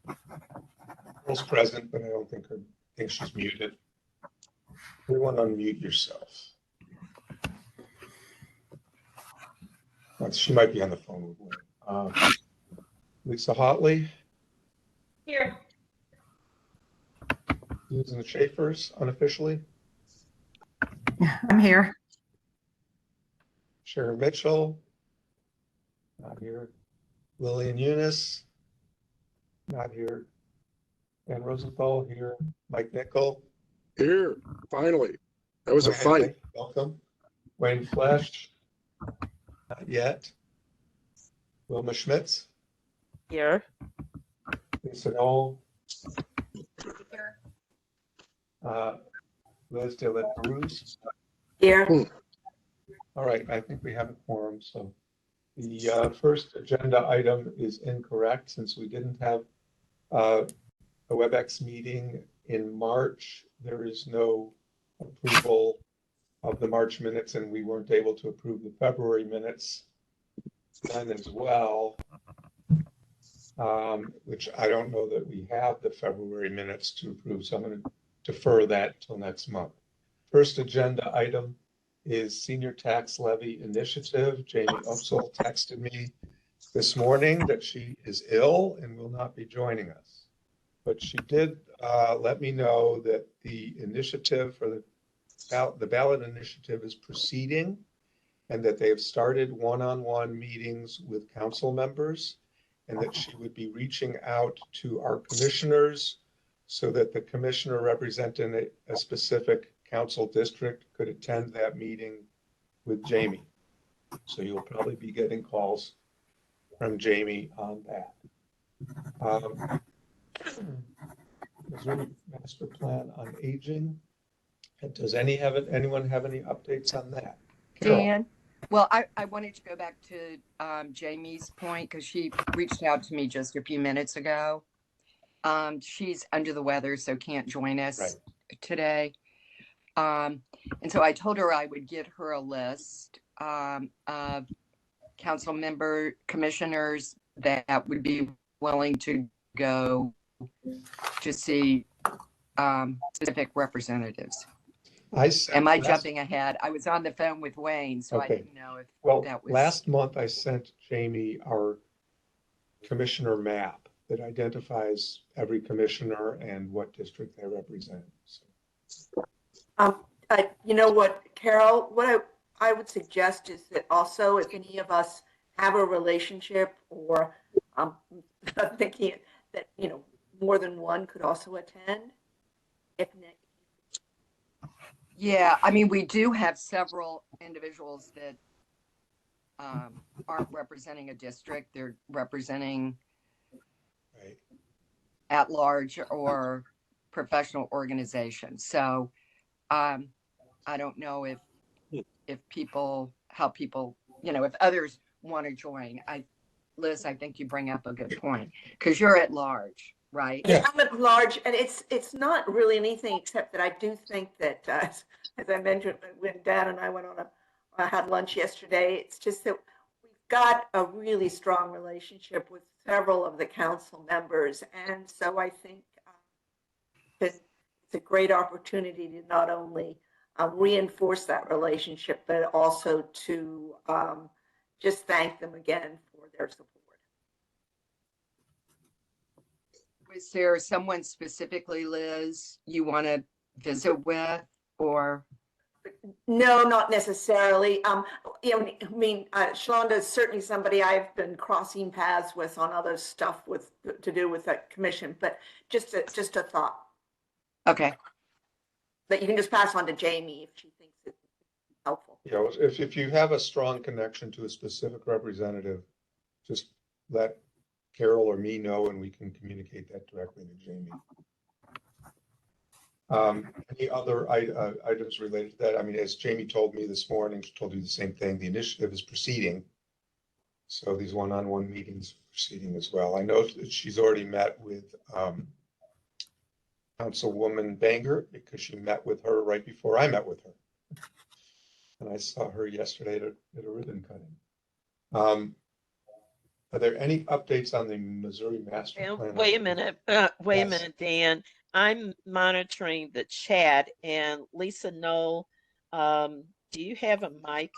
Carol's present, but I don't think she's muted. Everyone unmute yourself. She might be on the phone with Wayne. Lisa Hotley. Here. Susan Schaefer's unofficially. I'm here. Sharon Mitchell. Not here. Lillian Eunice. Not here. Dan Rosenthal here. Mike Nickel. Here, finally. That was a fight. Welcome. Wayne Flesch. Not yet. Wilma Schmitz. Here. Lisa Knoll. Here. Liz de la Perouse. Here. All right, I think we have a quorum. So the first agenda item is incorrect since we didn't have a WebEx meeting in March. There is no approval of the March minutes, and we weren't able to approve the February minutes then as well, which I don't know that we have the February minutes to approve. So I'm going to defer that till next month. First agenda item is Senior Tax Levy Initiative. Jamie Upsall texted me this morning that she is ill and will not be joining us. But she did let me know that the initiative for the ballot initiative is proceeding and that they have started one-on-one meetings with council members and that she would be reaching out to our commissioners so that the commissioner representing a specific council district could attend that meeting with Jamie. So you'll probably be getting calls from Jamie on that. Is there any master plan on aging? Does anyone have any updates on that? Carol? Dan, well, I wanted to go back to Jamie's point because she reached out to me just a few minutes ago. She's under the weather, so can't join us today. And so I told her I would get her a list of council member commissioners that would be willing to go to see specific representatives. Am I jumping ahead? I was on the phone with Wayne, so I didn't know if that was. Last month I sent Jamie our commissioner map that identifies every commissioner and what district they represent. So. You know what, Carol, what I would suggest is that also if any of us have a relationship or thinking that, more than one could also attend. Yeah, I mean, we do have several individuals that aren't representing a district. They're representing at large or professional organizations. So I don't know if people, if others want to join. Liz, I think you bring up a good point because you're at large, right? Yeah, I'm at large, and it's not really anything except that I do think that, as I mentioned, when Dan and I went on had lunch yesterday, it's just that we've got a really strong relationship with several of the council members, and so I think it's a great opportunity to not only reinforce that relationship, but also to just thank them again for their support. Is there someone specifically, Liz, you want to visit with, or? No, not necessarily. Shalonda is certainly somebody I've been crossing paths with on other stuff to do with that commission, but just a thought. Okay. That you can just pass on to Jamie if she thinks it's helpful. Yeah, if you have a strong connection to a specific representative, just let Carol or me know and we can communicate that directly to Jamie. Any other items related to that? I mean, as Jamie told me this morning, she told you the same thing. The initiative is proceeding. So these one-on-one meetings are proceeding as well. I know that she's already met with Councilwoman Banger because she met with her right before I met with her. And I saw her yesterday at a ribbon cutting. Are there any updates on the Missouri Master Well, Plan? wait a minute, Yes. Dan. I'm monitoring the chat and Lisa Knoll, do you have a mic?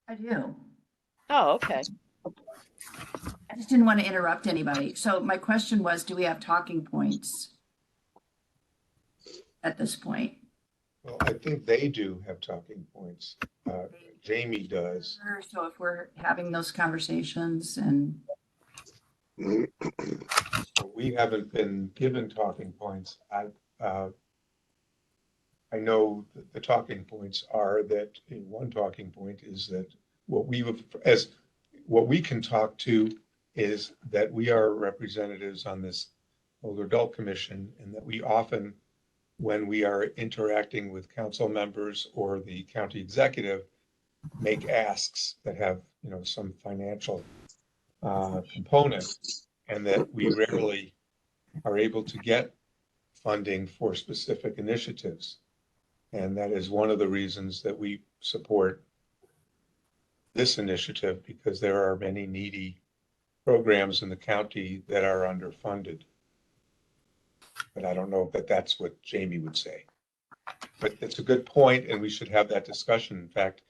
I do. Oh, okay. I just didn't want to interrupt anybody. So my question was, do we have talking points at this point? Well, I think they do have talking points. Jamie does. So if we're having those conversations and We haven't been given talking points. I know that the talking points are that one talking point is that what we can talk to is that we are representatives on this older adult commission, and that we often, when we are interacting with council members or the county executive, make asks that have, some financial component, and that we rarely are able to get funding for specific initiatives. And that is one of the reasons that we support this initiative, because there are many needy programs in the county that are underfunded. But I don't know that that's what Jamie would say. But it's a good point, and we should have that discussion. In fact,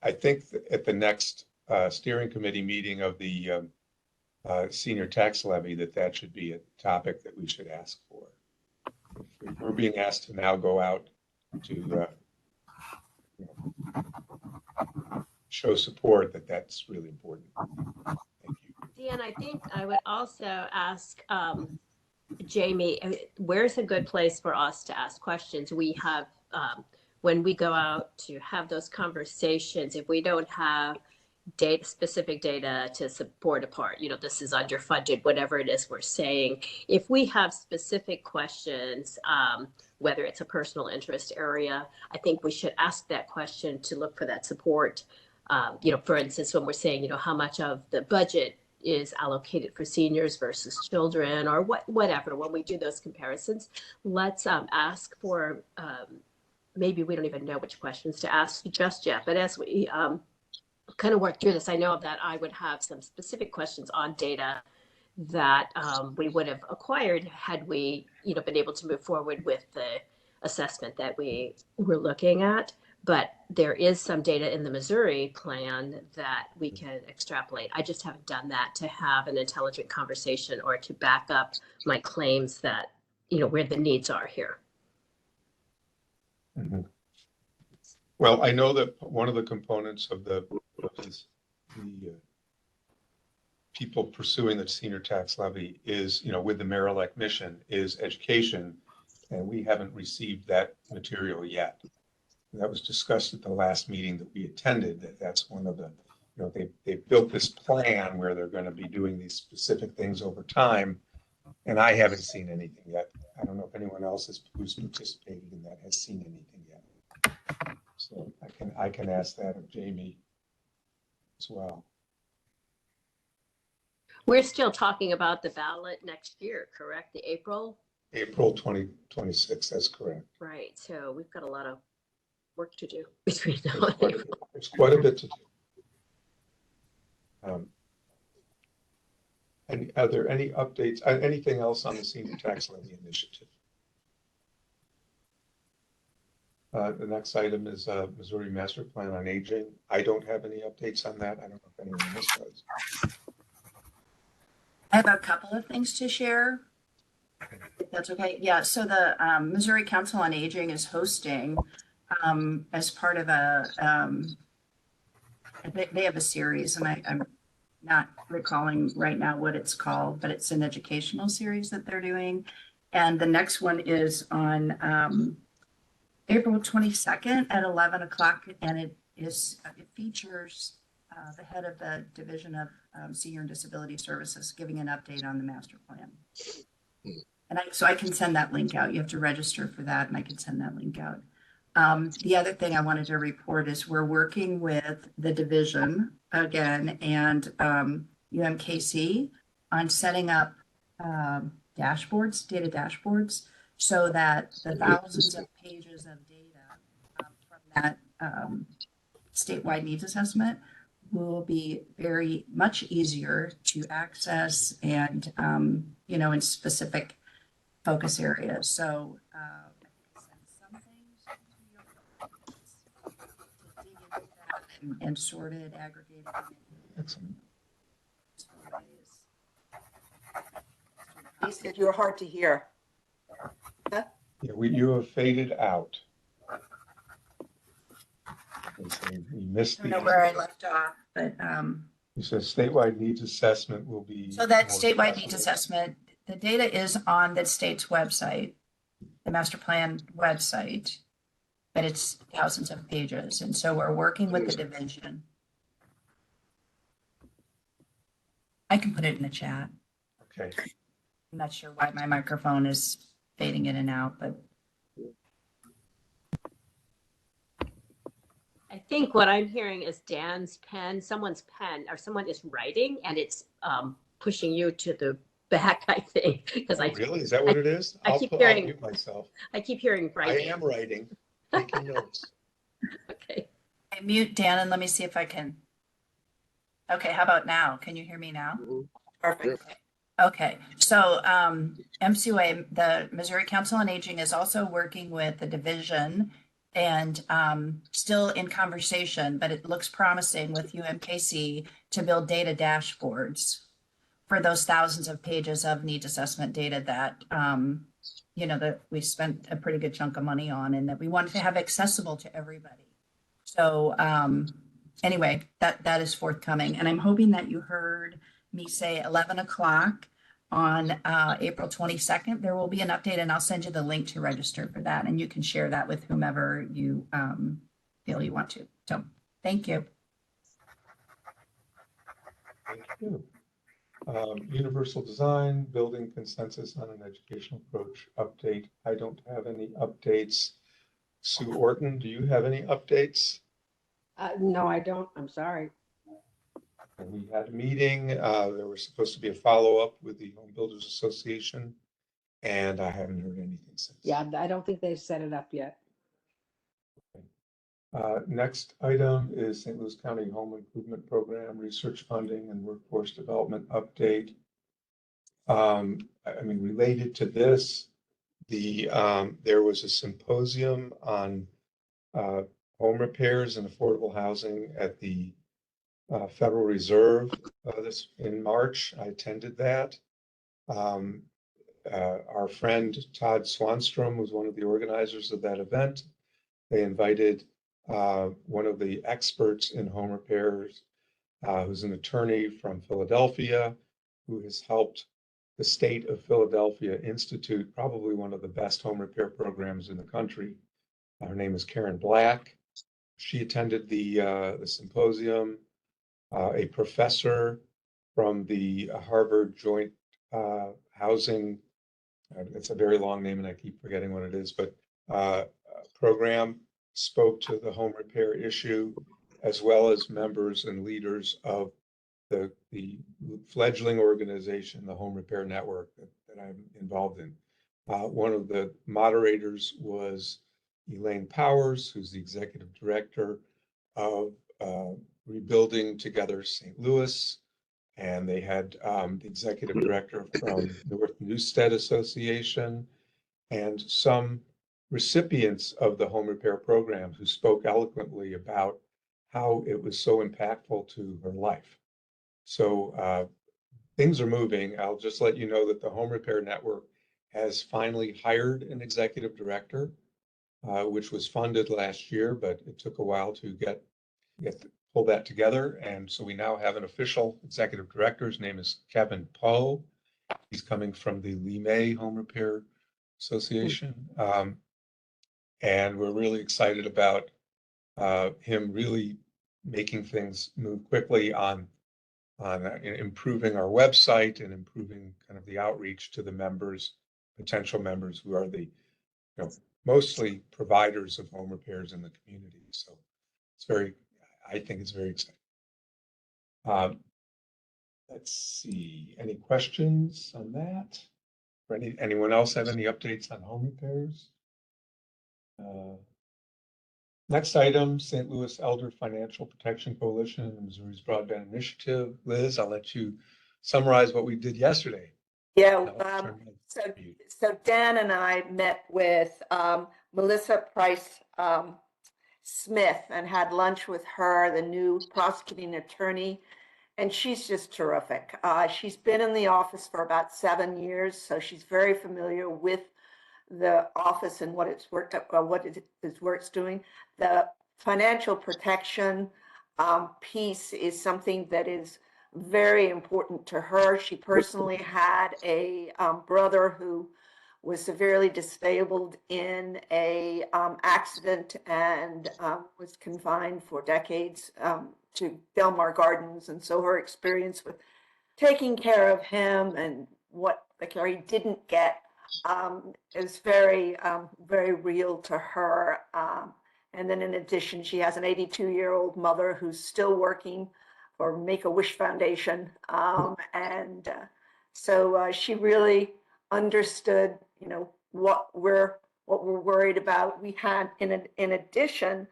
I think that at the next steering committee meeting of the senior tax levy, that should be a topic that we should ask for. If we're being asked to now go out to show support, that's really important. Thank you. Dan, I think I would also ask Jamie, where's a good place for us to ask questions? We have, when we go out to have those conversations, if we don't have specific data to support a part, this is underfunded, whatever it is we're saying. If we have specific questions, whether it's a personal interest area, I think we should ask that question to look for that support. For instance, when we're saying, how much of the budget is allocated for seniors versus children, or whatever, when we do those comparisons, let's ask for, maybe we don't even know which questions to ask just yet, but as we kind of work through this, I know that I would have some specific questions on data that we would have acquired had we, been able to move forward with the assessment that we were looking at. But there is some data in the Missouri plan that we can extrapolate. I just haven't done that to have an intelligent conversation or to back up my claims that, where the needs are here. Mm-hmm. Well, I know that one of the components of the people pursuing the senior tax levy is, with the Mayor-elect mission, is education, and we haven't received that material yet. That was discussed at the last meeting that we attended, that's one of the, they built this plan where they're going to be doing these specific things over time, and I haven't seen anything yet. I don't know if anyone else who's participated in that has seen anything yet. So I can ask that of Jamie as well. We're still talking about the ballot next year, correct? The April 2026, that's correct. Right. So we've got a lot of work to do between now and April. There's quite a bit to do. And are there any updates, anything else on the senior tax levy initiative? The next item is Missouri Master Plan on Aging. I don't have any updates on that. I don't know if anyone else does. I have a couple of things to share. If that's okay. Yeah. So the Missouri Council on Aging is hosting as part of they have a series, and I'm not recalling right now what it's called, but it's an educational series that they're doing. And the next one is on April 22nd at 11 o'clock. And it features the head of the Division of Senior and Disability Services giving an update on the master plan. And so I can send that link out. You have to register for that, and I can send that link out. The other thing I wanted to report is we're working with the division again and UMKC on setting up dashboards, data dashboards, so that the thousands of pages of data from that statewide needs assessment will be very much easier to access and, in specific focus areas. So, I sent some things to dig into that and sorted, aggregated them into Excellent. useful ways. He said you're hard to hear. Yeah, you have faded out. We missed I don't the know where I end. left off, but, You said statewide needs assessment will be. so that more statewide needs accessible. assessment, the data is on the state's website, the master plan website, but it's thousands of pages. And so we're working with the division. I can put it in the chat. Okay, I'm not sure why my microphone is fading in and out, but I think what I'm hearing is Dan's pen, someone's pen, or someone is writing, and it's pushing you to the back, I think, because oh, really? Is that what it is? I I'll keep I'll hearing- mute myself. I keep hearing I writing. am writing, taking notes. Okay. I mute Dan and let me see if I can. Okay, how about now? Can you hear me now? Perfect. Okay, so MCOA, the Missouri Council on Aging, is also working with the division and still in conversation, but it looks promising with UMKC to build data dashboards for those thousands of pages of needs assessment data that, that we spent a pretty good chunk of money on and that we wanted to have accessible to everybody. So anyway, that is forthcoming. And I'm hoping that you heard me say 11 o'clock on April 22nd. There will be an update and I'll send you the link to register for that. And you can share that with whomever you feel you want to. So thank you. Thank you. Universal design, building consensus on an educational approach update. I don't have any updates. Sue Orton, do you have any updates? No, I don't. I'm sorry. And we had a meeting, there was supposed to be a follow-up with the Home Builders Association, and I haven't heard anything since. Yeah, I don't think they've set it up yet. Next item is St. Louis County Home Improvement Program, research funding and workforce development update. Related to this, there was a symposium on home repairs and affordable housing at the Federal Reserve this in March. I attended that. Our friend Todd Swanstrom was one of the organizers of that event. They invited one of the experts in home repairs, who's an attorney from Philadelphia, who has helped the state of Philadelphia institute probably one of the best home repair programs in the country. Her name is Karen Black. She attended the symposium. A professor from the Harvard Joint Housing, it's a very long name and I keep forgetting what it is, but program spoke to the home repair issue, as well as members and leaders of the fledgling organization, the Home Repair Network that I'm involved in. One of the moderators was Elaine Powers, who's the executive director of Rebuilding Together St. Louis. And they had the executive director from North Newstead Association and some recipients of the home repair program who spoke eloquently about how it was so impactful to her life. So things are moving. I'll just let you know that the Home Repair Network has finally hired an executive director, which was funded last year, but it took a while to pull that together. And so we now have an official executive director. His name is Kevin Poe. He's coming from the Lee May Home Repair Association. And we're really excited about him really making things move quickly on improving our website and improving kind of the outreach to the members, potential members who are the mostly providers of home repairs in the community. So I think it's very exciting. Let's see, any questions on that? Or anyone else have any updates on home repairs? Next item, St. Louis Elder Financial Protection Coalition and Missouri's Broadband Initiative. Liz, I'll let you summarize what we did yesterday. Yeah, I'll turn it so, to you. so Dan and I met with Melissa Price Smith and had lunch with her, the new prosecuting attorney, and she's just terrific. She's been in the office for about 7 years, so she's very familiar with the office and what it's doing. The financial protection piece is something that is very important to her. She personally had a brother who was severely disabled in a accident and was confined for decades to Delmar Gardens. And so her experience with taking care of him and what the care he didn't get is very, very real to her. And then in addition, she has an 82-year-old mother who's still working for Make-A-Wish Foundation. So she really understood, what we're worried about. We had, in addition,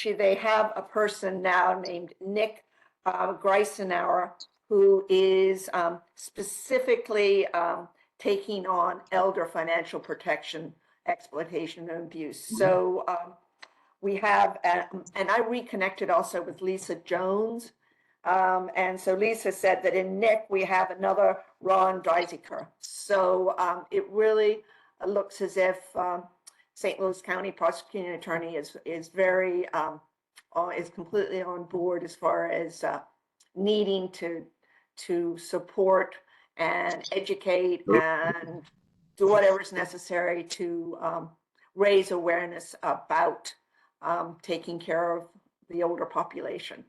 they have a person now named Nick Greisenauer, who is specifically taking on elder financial protection, exploitation, and abuse. So we have, and I reconnected also with Lisa Jones. And so Lisa said that in Nick, we have another Ron Dreisiger. So it really looks as if St. Louis County prosecuting attorney is very, is completely on board as far as needing to support and educate and do whatever's necessary to raise awareness about taking care of the older population.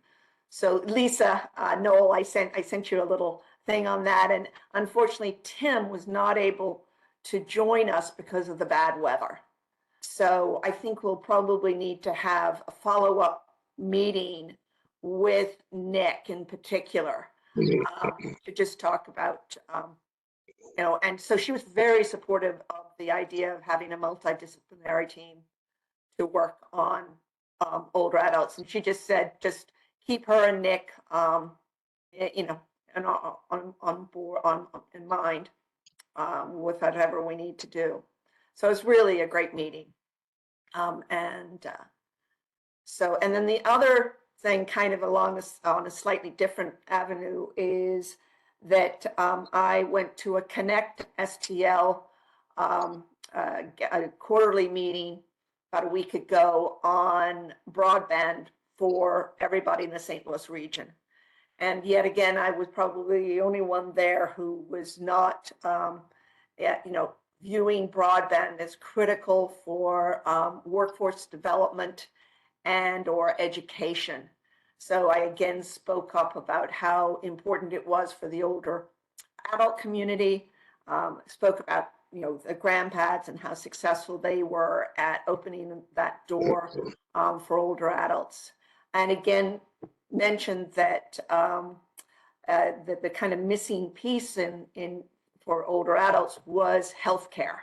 So Lisa, Noel, I sent you a little thing on that, and unfortunately Tim was not able to join us because of the bad weather. So I think we'll probably need to have a follow-up meeting with Nick in particular to just talk about, and so she was very supportive of the idea of having a multidisciplinary team to work on older adults. And she just said, just keep her and Nick, on board, in mind with whatever we need to do. So it's really a great meeting. And then the other thing, kind of on a slightly different avenue, is that I went to a Connect STL a quarterly meeting about a week ago on broadband for everybody in the St. Louis region. And yet again, I was probably the only one there who was not, viewing broadband as critical for workforce development and or education. So I again spoke up about how important it was for the older adult community, spoke about the grandpads and how successful they were at opening that door for older adults. And again, mentioned that that the kind of missing piece in for older adults was healthcare,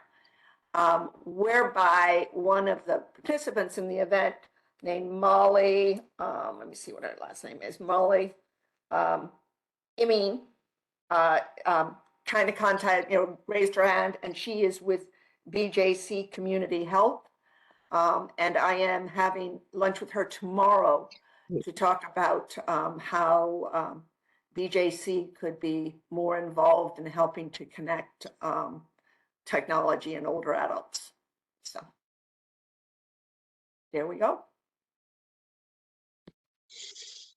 whereby one of the participants in the event named Molly, let me see what her last name is, Molly Imeen, kind of contacted, raised her hand, and she is with BJC Community Health. And I am having lunch with her tomorrow to talk about how BJC could be more involved in helping to connect technology and older adults. So there we go.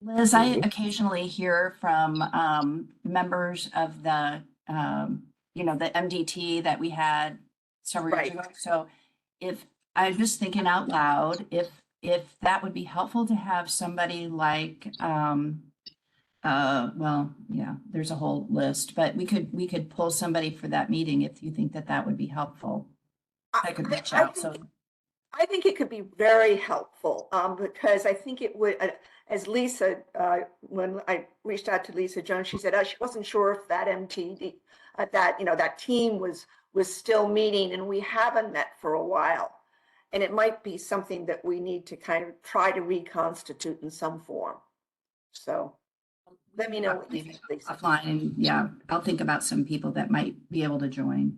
Liz, I occasionally hear from members of the, the MDT that we had several years ago. So if I'm just thinking out loud, if that would be helpful to have somebody like, there's a whole list, but we could pull somebody for that meeting if you think that would be helpful. I could reach out. I think it could be very helpful because I think it would, as Lisa, when I reached out to Lisa Jones, she said she wasn't sure if that MTD, that team was still meeting, and we haven't met for a while. And it might be something that we need to kind of try to reconstitute in some form. So let me know what you think, Lisa. Offline, and yeah, I'll think about some people that might be able to join.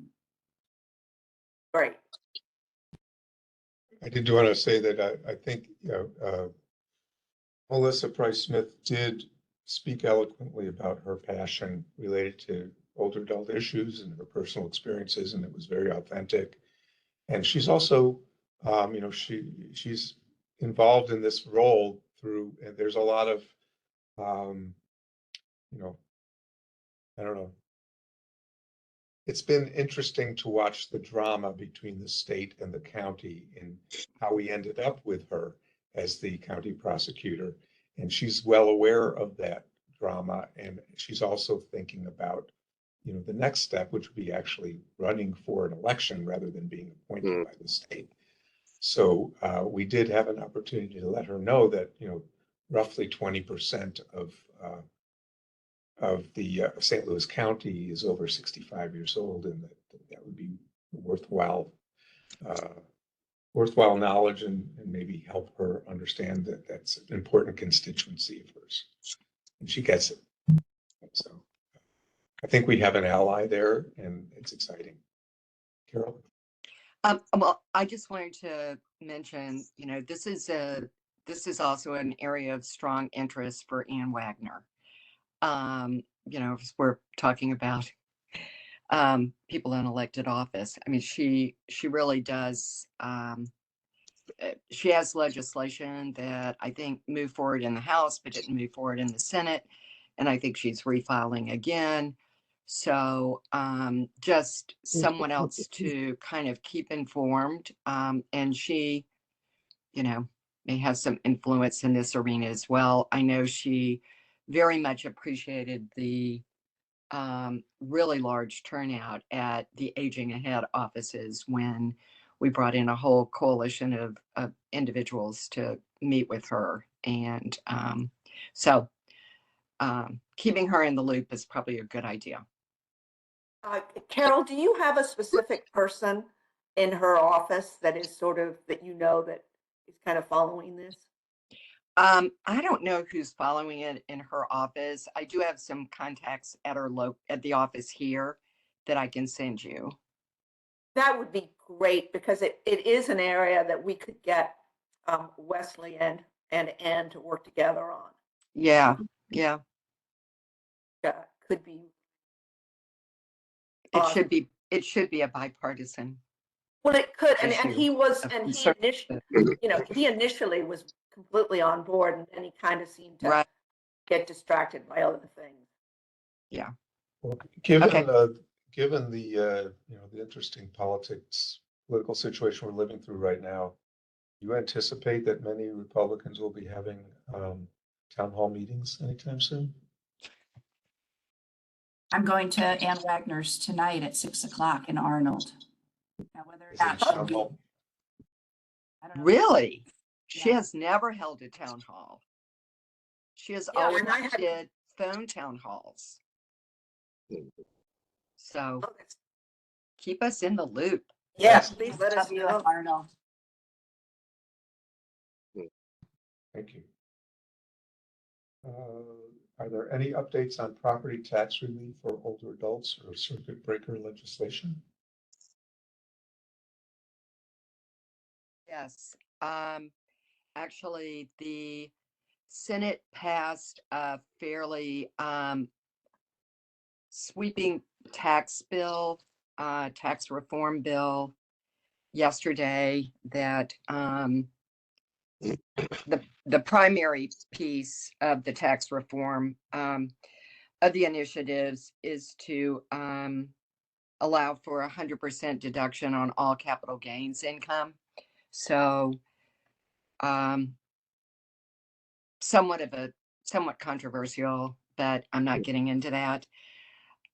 Great. I did want to say that I think, Melissa Price Smith did speak eloquently about her passion related to older adult issues and her personal experiences, and it was very authentic. And she's also, she's involved in this role through, and there's a lot of, I don't know. It's been interesting to watch the drama between the state and the county and how we ended up with her as the county prosecutor. And she's well aware of that drama. And she's also thinking about, the next step, which would be actually running for an election rather than being appointed by the state. So we did have an opportunity to let her know that, roughly 20% of the St. Louis County is over 65 years old, and that would be worthwhile knowledge and maybe help her understand that that's an important constituency of hers, and she gets it. So I think we have an ally there, and it's exciting. Carol? Well, I just wanted to mention, this is also an area of strong interest for Ann Wagner. If we're talking about people in elected office. I mean, she really does. She has legislation that I think moved forward in the House, but didn't move forward in the Senate. And I think she's refiling again. So just someone else to kind of keep informed. And she, may have some influence in this arena as well. I know she very much appreciated the really large turnout at the Aging Ahead offices when we brought in a whole coalition of individuals to meet with her. And so keeping her in the loop is probably a good idea. Carol, do you have a specific person in her office that is that is kind of following this? I don't know who's following it in her office. I do have some contacts at at the office here that I can send you. That would be great, because it is an area that we could get Wesley and Ann to work together on. Yeah. Could be. It should be a bipartisan. Well, it could, and issue he was, of and concern. he initially was completely on board, and then he kind of seemed to Right. get distracted by other things. Yeah. Well, given Okay. given the the interesting political situation we're living through right now, do you anticipate that many Republicans will be having town hall meetings anytime soon? I'm going to Ann Wagner's tonight at 6:00 in Arnold. Now, whether or Is it not a she'll town be, hall? I don't know. Really? She Yeah. has never held a town hall. She has Yeah, always and I had- did phone town halls. So Oh, keep us in the loop. yes, please let us W know. at Arnold. Thank you. Are there any updates on property tax relief for older adults or circuit breaker legislation? Yes. Actually, the Senate passed a fairly sweeping tax bill, tax reform bill yesterday that the primary piece of the tax reform of the initiatives is to allow for 100% deduction on all capital gains income. So somewhat controversial, but I'm not getting into that.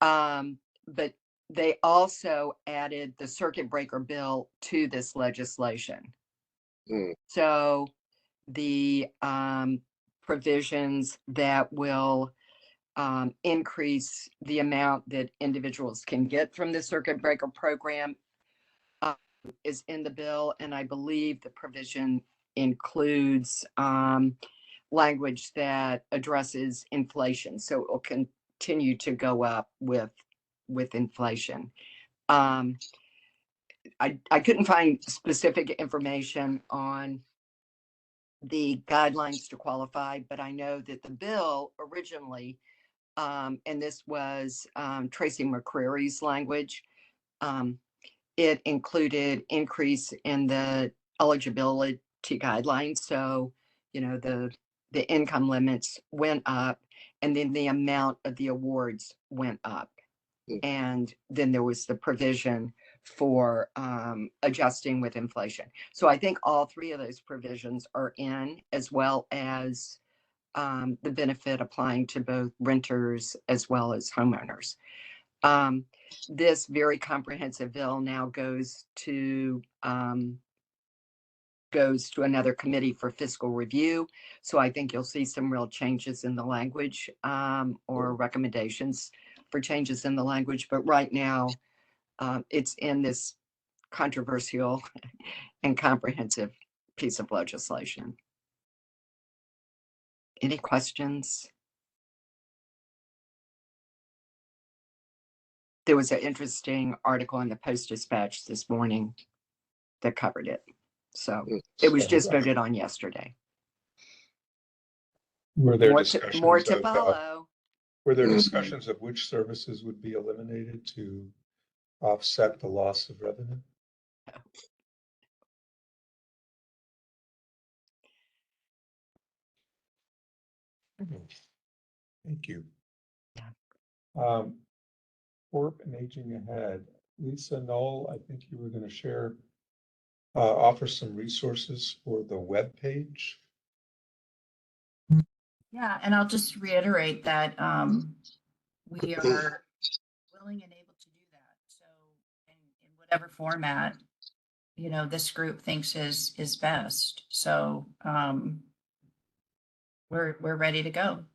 But they also added the circuit breaker bill to this legislation. So the provisions that will increase the amount that individuals can get from the circuit breaker program is in the bill, and I believe the provision includes language that addresses inflation, so it will continue to go up with inflation. I couldn't find specific information on the guidelines to qualify, but I know that the bill originally, and this was Tracy McCreary's language, it included increase in the eligibility guidelines. So, you know, the income limits went up, and then the amount of the awards went up. And then there was the provision for adjusting with inflation. So I think all three of those provisions are in, as well as the benefit applying to both renters as well as homeowners. This very comprehensive bill now goes to another committee for fiscal review. So I think you'll see some real changes in the language or recommendations for changes in the language. But right now, it's in this controversial and comprehensive piece of legislation. Any questions? There was an interesting article in the Post-Dispatch this morning that covered it. So it was just voted on yesterday. Were there More discussions to of, follow. were there discussions of which services would be eliminated to offset the loss of revenue? Thank you. Corp and Aging Ahead. Lisa Knoll, I think you were going to share, offer some resources for the web page. Yeah, and I'll just reiterate that we are willing and able to do that. So in whatever format, you know, this group thinks is best. So we're ready to go.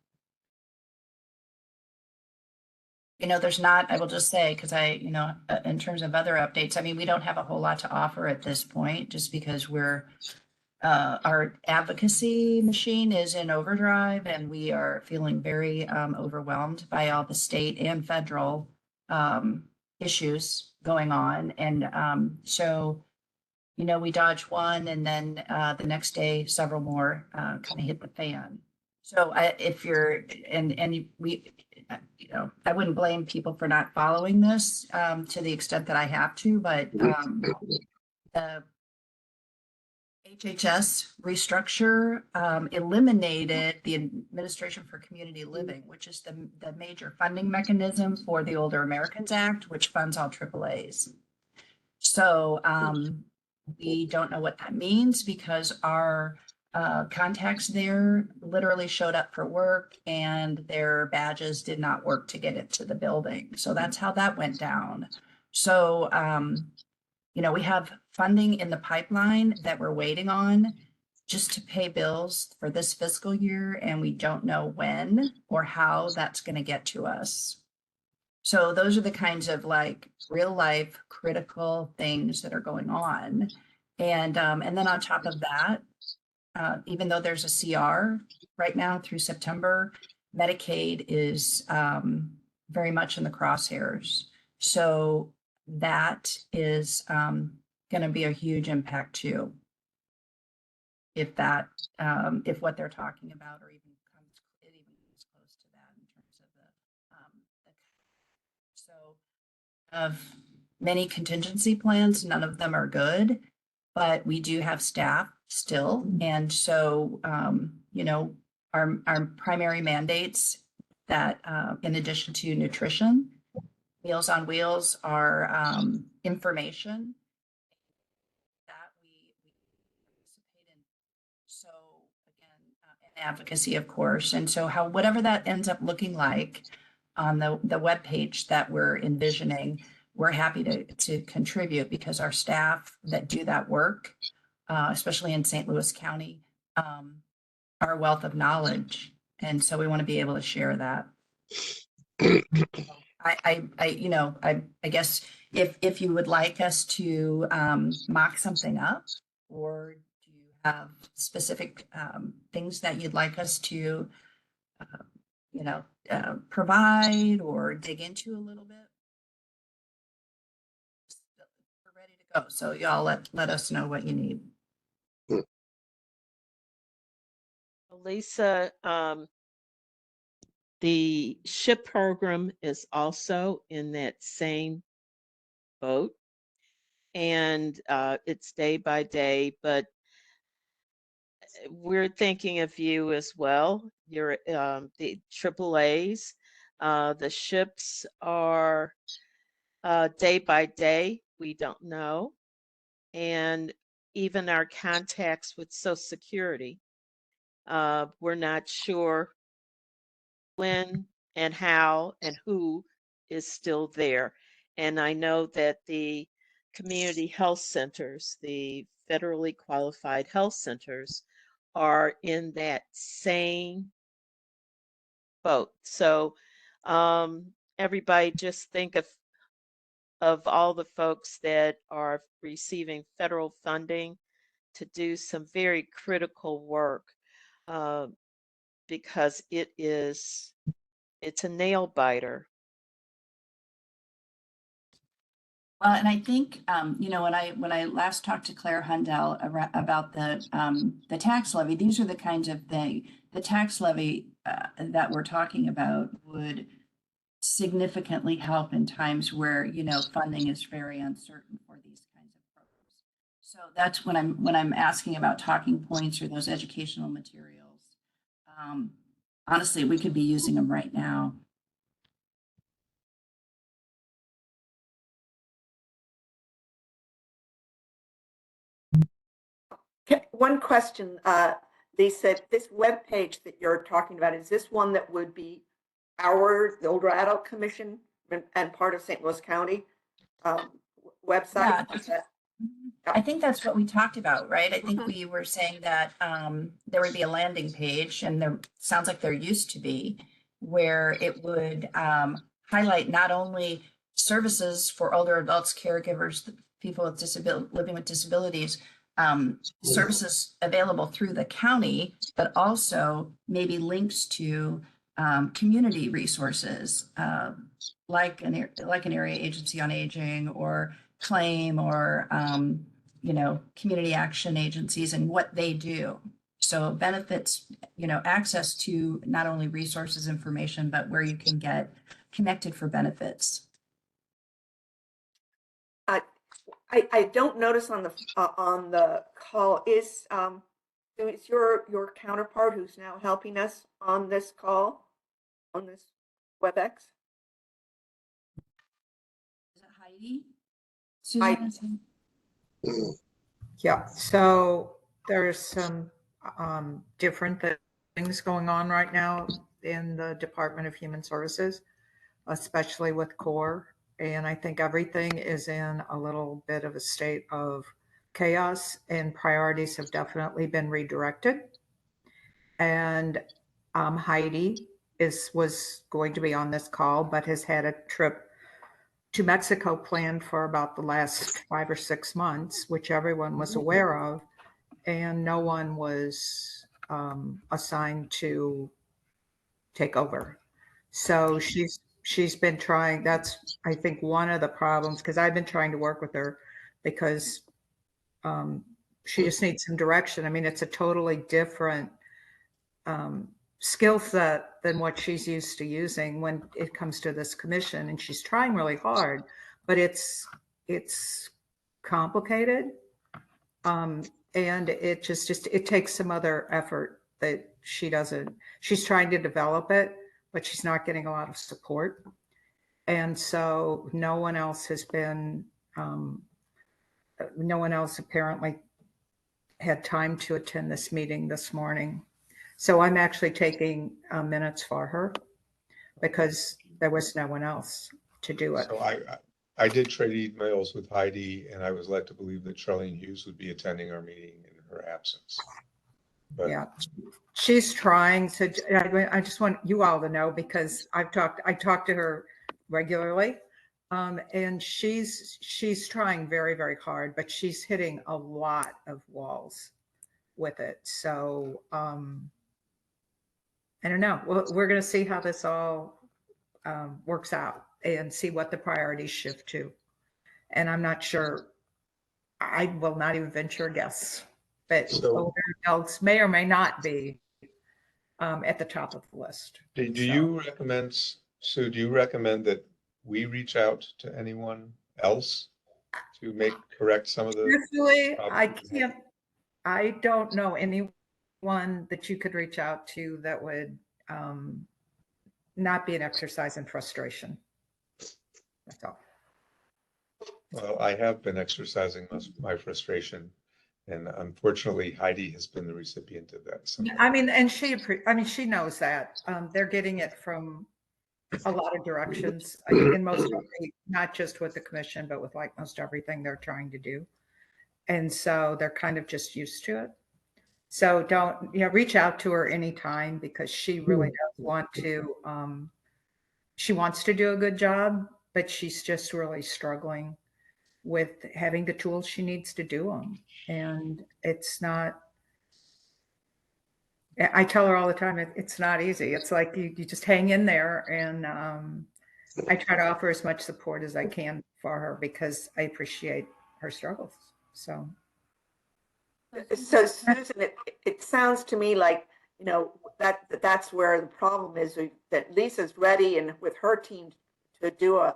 You know, there's not, I will just say, because in terms of other updates, I mean, we don't have a whole lot to offer at this point, just because our advocacy machine is in overdrive, and we are feeling very overwhelmed by all the state and federal issues going on. And so, you know, we dodge one, and then the next day, several more kind of hit the fan. So if you're, and we, you know, I wouldn't blame people for not following this to the extent that I have to, but the HHS restructure eliminated the Administration for Community Living, which is the major funding mechanism for the Older Americans Act, which funds all AAAs. So we don't know what that means, because our contacts there literally showed up for work and their badges did not work to get into the building. So that's how that went down. So, you know, we have funding in the pipeline that we're waiting on just to pay bills for this fiscal year, and we don't know when or how that's going to get to us. So those are the kinds of like real life critical things that are going on. And then on top of that, even though there's a CR right now through September, Medicaid is very much in the crosshairs. So that is going to be a huge impact too. If that, if what they're talking about or even comes close to that in terms of so of many contingency plans, none of them are good, but we do have staff still. And so, you know, our primary mandates that in addition to nutrition, Meals on Wheels are information that we participate in. So again, and advocacy, of course. And so whatever that ends up looking like on the webpage that we're envisioning, we're happy to contribute, because our staff that do that work, especially in St. Louis County, are a wealth of knowledge. And so we want to be able to share that. I guess if you would like us to mock something up, or do you have specific things that you'd like us to, uh, provide or dig into a little bit? We're ready to go. So y'all let us know what you need. Lisa, the SHIP program is also in that same boat, and it's day by day, but we're thinking of you as well. You're the AAAs. The ships are day by day. We don't know. And even our contacts with Social Security, we're not sure when and how and who is still there. And I know that the community health centers, the federally qualified health centers, are in that same boat. So everybody just think of all the folks that are receiving federal funding to do some very critical work, because it's a nail biter. Well, and I think, when I last talked to Claire Hundell about the tax levy, these are the kinds of the tax levy that we're talking about would significantly help in times where, funding is very uncertain for these kinds of programs. So that's when I'm asking about talking points or those educational materials. Honestly, we could be using them right now. One question, they said this web page that you're talking about, is this one that would be the Older Adult Commission and part of St. Louis County website? Yeah. I think that's what we talked about, right? I think we were saying that there would be a landing page, and there sounds like there used to be, where it would highlight not only services for older adults, caregivers, people with living with disabilities, services available through the county, but also maybe links to community resources, like an area agency on aging, or claim, or community action agencies and what they do. So benefits, access to not only resources, information, but where you can get connected for benefits. I don't notice on the call is your counterpart who's now helping us on this call, on this WebEx? Is it Heidi? Heidi. Susan? Yeah, so there's some different things going on right now in the Department of Human Services, especially with CORE. And I think everything is in a little bit of a state of chaos, and priorities have definitely been redirected. And Heidi was going to be on this call, but has had a trip to Mexico planned for about the last 5 or 6 months, which everyone was aware of, and no one was assigned to take over. So she's been trying. That's, I think, one of the problems, because I've been trying to work with her, because she just needs some direction. I mean, it's a totally different skill set than what she's used to using when it comes to this commission, and she's trying really hard, but it's complicated, and it just takes some other effort that she's trying to develop it, but she's not getting a lot of support. And so no one else apparently had time to attend this meeting this morning. So I'm actually taking minutes for her, because there was no one else to do it. So I did trade emails with Heidi, and I was led to believe that Charlene Hughes would be attending our meeting in her absence. But yeah, she's trying. So I just want you all to know, because I talked to her regularly. And she's trying very, very hard, but she's hitting a lot of walls with it. So I don't know. We're going to see how this all works out and see what the priorities shift to. And I'm not sure. I will not even venture a guess, but So- older adults may or may not be at the top of the list. Do you recommend, Sue, do you recommend that we reach out to anyone else to correct some of the? Truthfully, problems? I don't know anyone that you could reach out to that would not be an exercise in frustration. That's all. Well, I have been exercising my frustration, and unfortunately Heidi has been the recipient of that. So I mean, and she knows that. They're getting it from a lot of directions in most, not just with the commission, but with like most everything they're trying to do. And so they're kind of just used to it. So don't, reach out to her anytime because she really does want to, she wants to do a good job, but she's just really struggling with having the tools she needs to do them. And it's not, I tell her all the time, it's not easy. It's like you just hang in there, and I try to offer as much support as I can for her because I appreciate her struggles. So Susan, it sounds to me like, that's where the problem is, that Lisa's ready and with her team to do a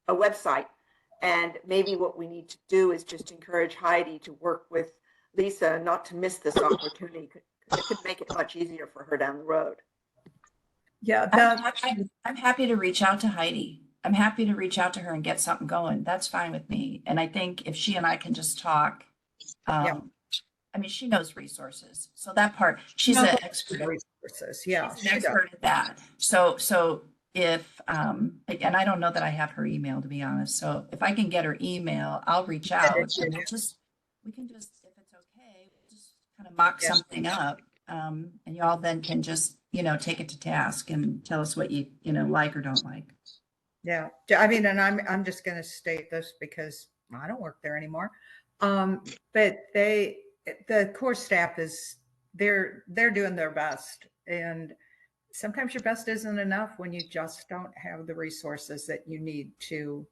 website. And maybe what we need to do is just encourage Heidi to work with Lisa not to miss this opportunity. It could make it much easier for her down the road. yeah, I'm happy to reach out to Heidi. I'm happy to reach out to her and get something going. That's fine with me. And I think if she and I can just talk, Yeah. I mean, she knows resources. So that part, she's an expert. resources. Yeah, She's an expert at that. So if, and I don't know that I have her email, to be honest. So if I can get her email, I'll reach out. And we can just, if it's okay, just kind of mock something up. And y'all then can just, take it to task and tell us what you like or don't like. Yeah, I mean, and I'm just going to state this because I don't work there anymore. But the core staff they're doing their best, and sometimes your best isn't enough when you just don't have the resources that you need to,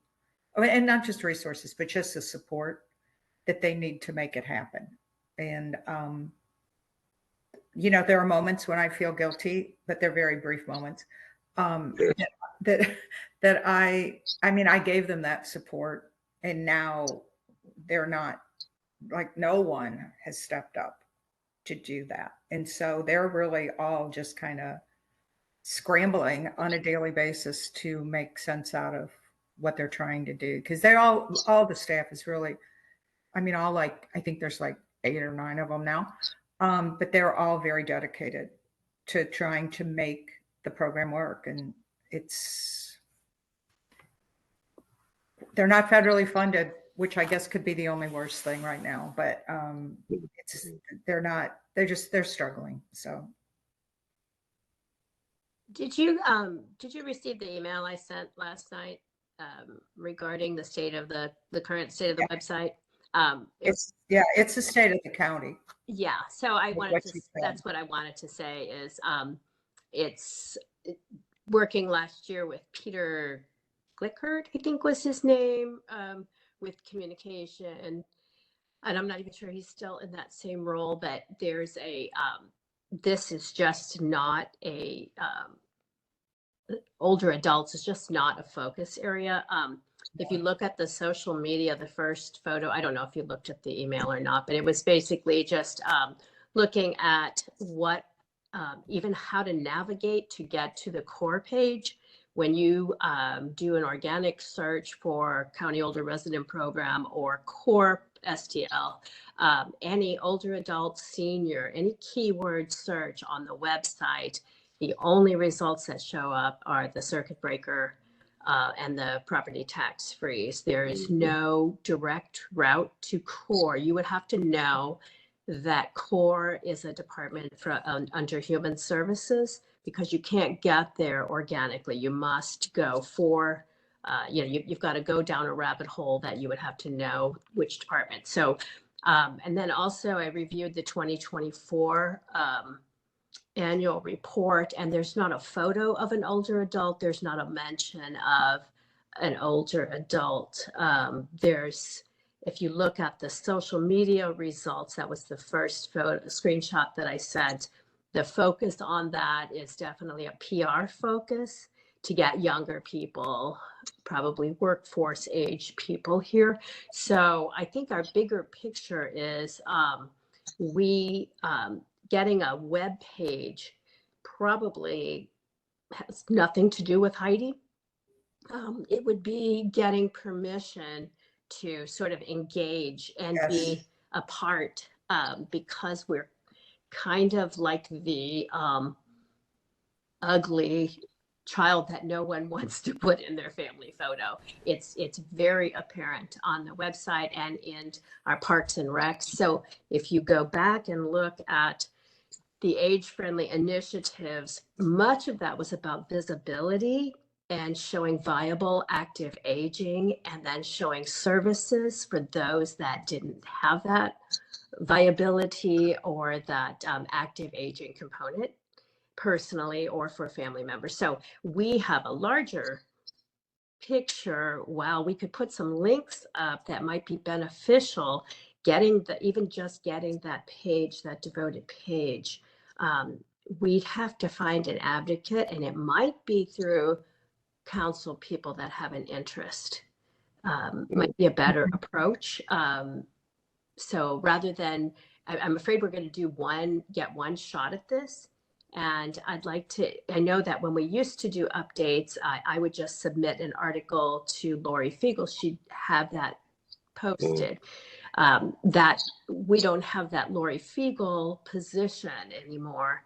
and not just resources, but just the support that they need to make it happen. And there are moments when I feel guilty, but they're very brief moments. That I mean, I gave them that support, and now they're not, like, no one has stepped up to do that. And so they're really all just kind of scrambling on a daily basis to make sense out of what they're trying to do. Because they're all the staff is really, I think there's like 8 or 9 of them now. But they're all very dedicated to trying to make the program work. And they're not federally funded, which I guess could be the only worst thing right now, but they're struggling. So. Did you receive the email I sent last night regarding the state of the current state of the website? It's the state of the county. Yeah. So that's what I wanted to say is it's working last year with Peter Glickert, I think was his name, with communication. And I'm not even sure he's still in that same role, but there's this is just not older adults is just not a focus area. If you look at the social media, the first photo, I don't know if you looked at the email or not, but it was basically just looking at even how to navigate to get to the core page. When you do an organic search for County Older Resident Program or core STL, any older adult, senior, any keyword search on the website, the only results that show up are the circuit breaker and the property tax freeze. There is no direct route to core. You would have to know that CORE is a department under Human Services, because you can't get there organically. You must go you've got to go down a rabbit hole that you would have to know which department. So, and then also I reviewed the 2024 annual report, and there's not a photo of an older adult. There's not a mention of an older adult. If you look at the social media results, that was the first screenshot that I sent. The focus on that is definitely a PR focus to get younger people, probably workforce age people here. So I think our bigger picture is getting a web page probably has nothing to do with Heidi. It would be getting permission to sort of engage and be a part, because we're kind of like the ugly child that no one wants to put in their family photo. It's very apparent on the website and in our parks and recs. So if you go back and look at the age-friendly initiatives, much of that was about visibility and showing viable active aging, and then showing services for those that didn't have that viability or that active aging component personally or for family members. So we have a larger picture. While we could put some links up that might be beneficial, even just getting that page, that devoted page, we'd have to find an advocate, and it might be through council people that have an interest. Might be a better approach. So rather than, I'm afraid we're going to get one shot at this. And I know that when we used to do updates, I would just submit an article to Lori Fiegel. She'd have that posted. That we don't have that Lori Fiegel position anymore,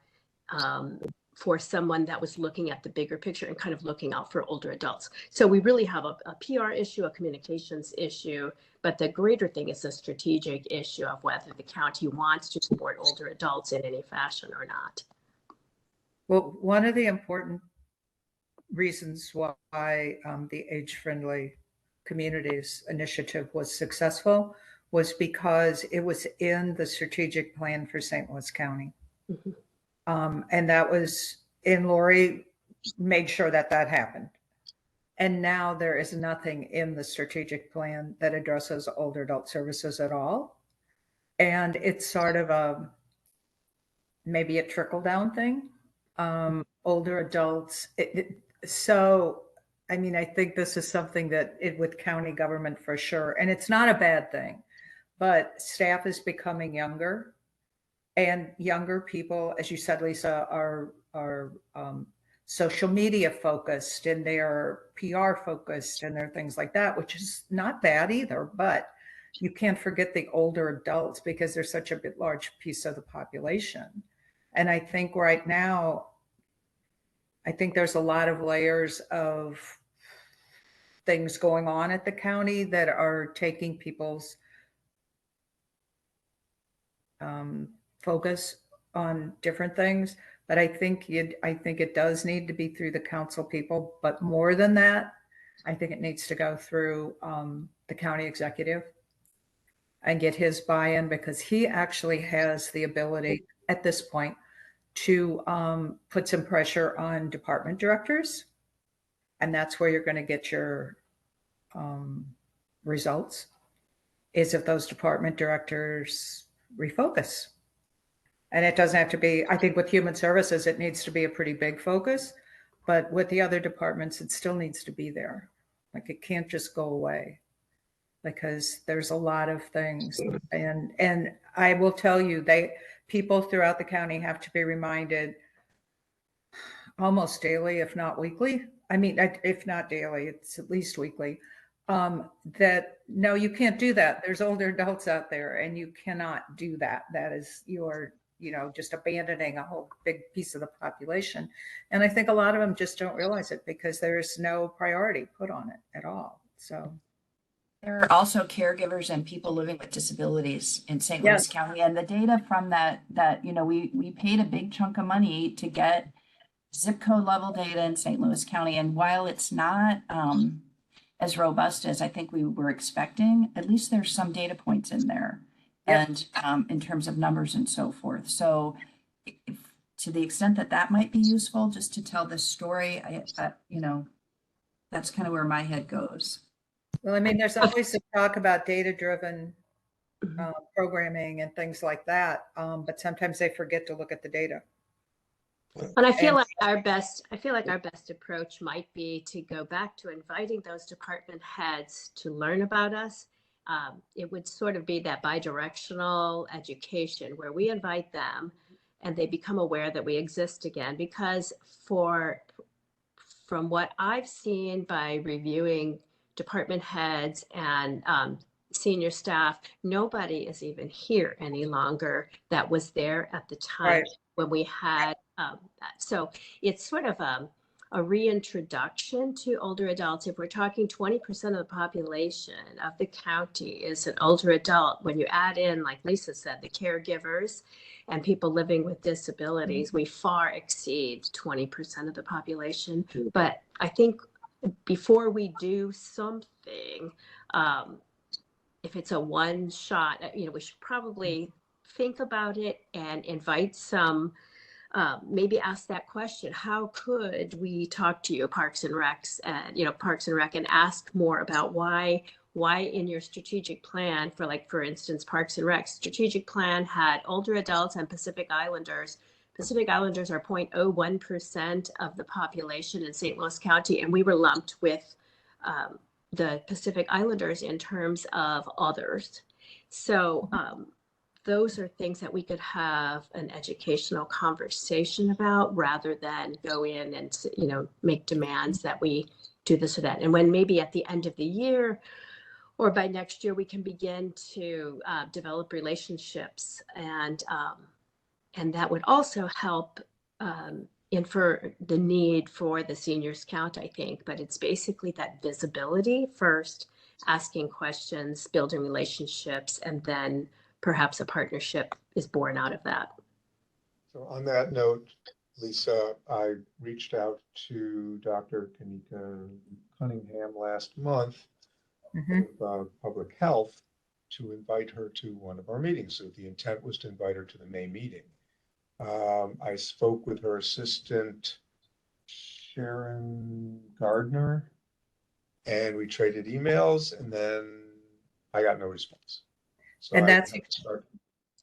for someone that was looking at the bigger picture and kind of looking out for older adults. So we really have a PR issue, a communications issue, but the greater thing is a strategic issue of whether the county wants to support older adults in any fashion or not. Well, one of the important reasons why the Age-Friendly Communities Initiative was successful was because it was in the strategic plan for St. Louis County. Mm-hmm. And that was, and Lori made sure that happened. And now there is nothing in the strategic plan that addresses older adult services at all. And it's sort of maybe a trickle down thing. Older adults. So, I mean, I think this is something that with county government for sure, and it's not a bad thing, but staff is becoming younger. And younger people, as you said, Lisa, are social media focused, and they are PR focused, and there are things like that, which is not bad either. But you can't forget the older adults, because they're such a large piece of the population. And I think right now, there's a lot of layers of things going on at the county that are taking people's focus on different things. But I think it does need to be through the council people. But more than that, I think it needs to go through the county executive and get his buy-in, because he actually has the ability at this point to put some pressure on department directors. And that's where you're going to get your results, is if those department directors refocus. And it doesn't have to be, I think with human services, it needs to be a pretty big focus, but with the other departments, it still needs to be there. Like, it can't just go away, because there's a lot of things. And I will tell you, people throughout the county have to be reminded almost daily, if not weekly. I mean, if not daily, it's at least weekly, that no, you can't do that. There's older adults out there, and you cannot do that. That is, you're just abandoning a whole big piece of the population. And I think a lot of them just don't realize it, because there's no priority put on it at all. So There are also caregivers and people living with disabilities in St. Yes. Louis County. And the data from that, we paid a big chunk of money to get zip code level data in St. Louis County. And while it's not as robust as I think we were expecting, at least there's some data points in there. Yep. And in terms of numbers and so forth. So to the extent that that might be useful, just to tell this story, that's kind of where my head goes. Well, I mean, there's always a talk about data-driven programming and things like that, but sometimes they forget to look at the data. And I feel And- like our best approach might be to go back to inviting those department heads to learn about us. It would sort of be that bi-directional education where we invite them and they become aware that we exist again. Because from what I've seen by reviewing department heads and senior staff, nobody is even here any longer that was there at the time Right. when we had that. So it's sort of a reintroduction to older adults. If we're talking 20% of the population of the county is an older adult, when you add in, like Lisa said, the caregivers and people living with disabilities, we far exceed 20% of the population. But I think before we do something, if it's a one shot, we should probably think about it and invite some, maybe ask that question: how could we talk to you, Parks and Rec, and ask more about why in your strategic plan for instance, Parks and Rec strategic plan had older adults and Pacific Islanders. Pacific Islanders are 0.01% of the population in St. Louis County, and we were lumped with the Pacific Islanders in terms of others. So those are things that we could have an educational conversation about rather than go in and, make demands that we do this or that. And when maybe at the end of the year or by next year, we can begin to develop relationships, and that would also help infer the need for the seniors count, I think. But it's basically that visibility first, asking questions, building relationships, and then perhaps a partnership is born out of that. So on that note, Lisa, I reached out to Dr. Kanika Cunningham last month of Public Health to invite her to one of our meetings. So the intent was to invite her to the May meeting. I spoke with her assistant, Sharon Gardner, and we traded emails, and then I got no response. So And I that's- have to start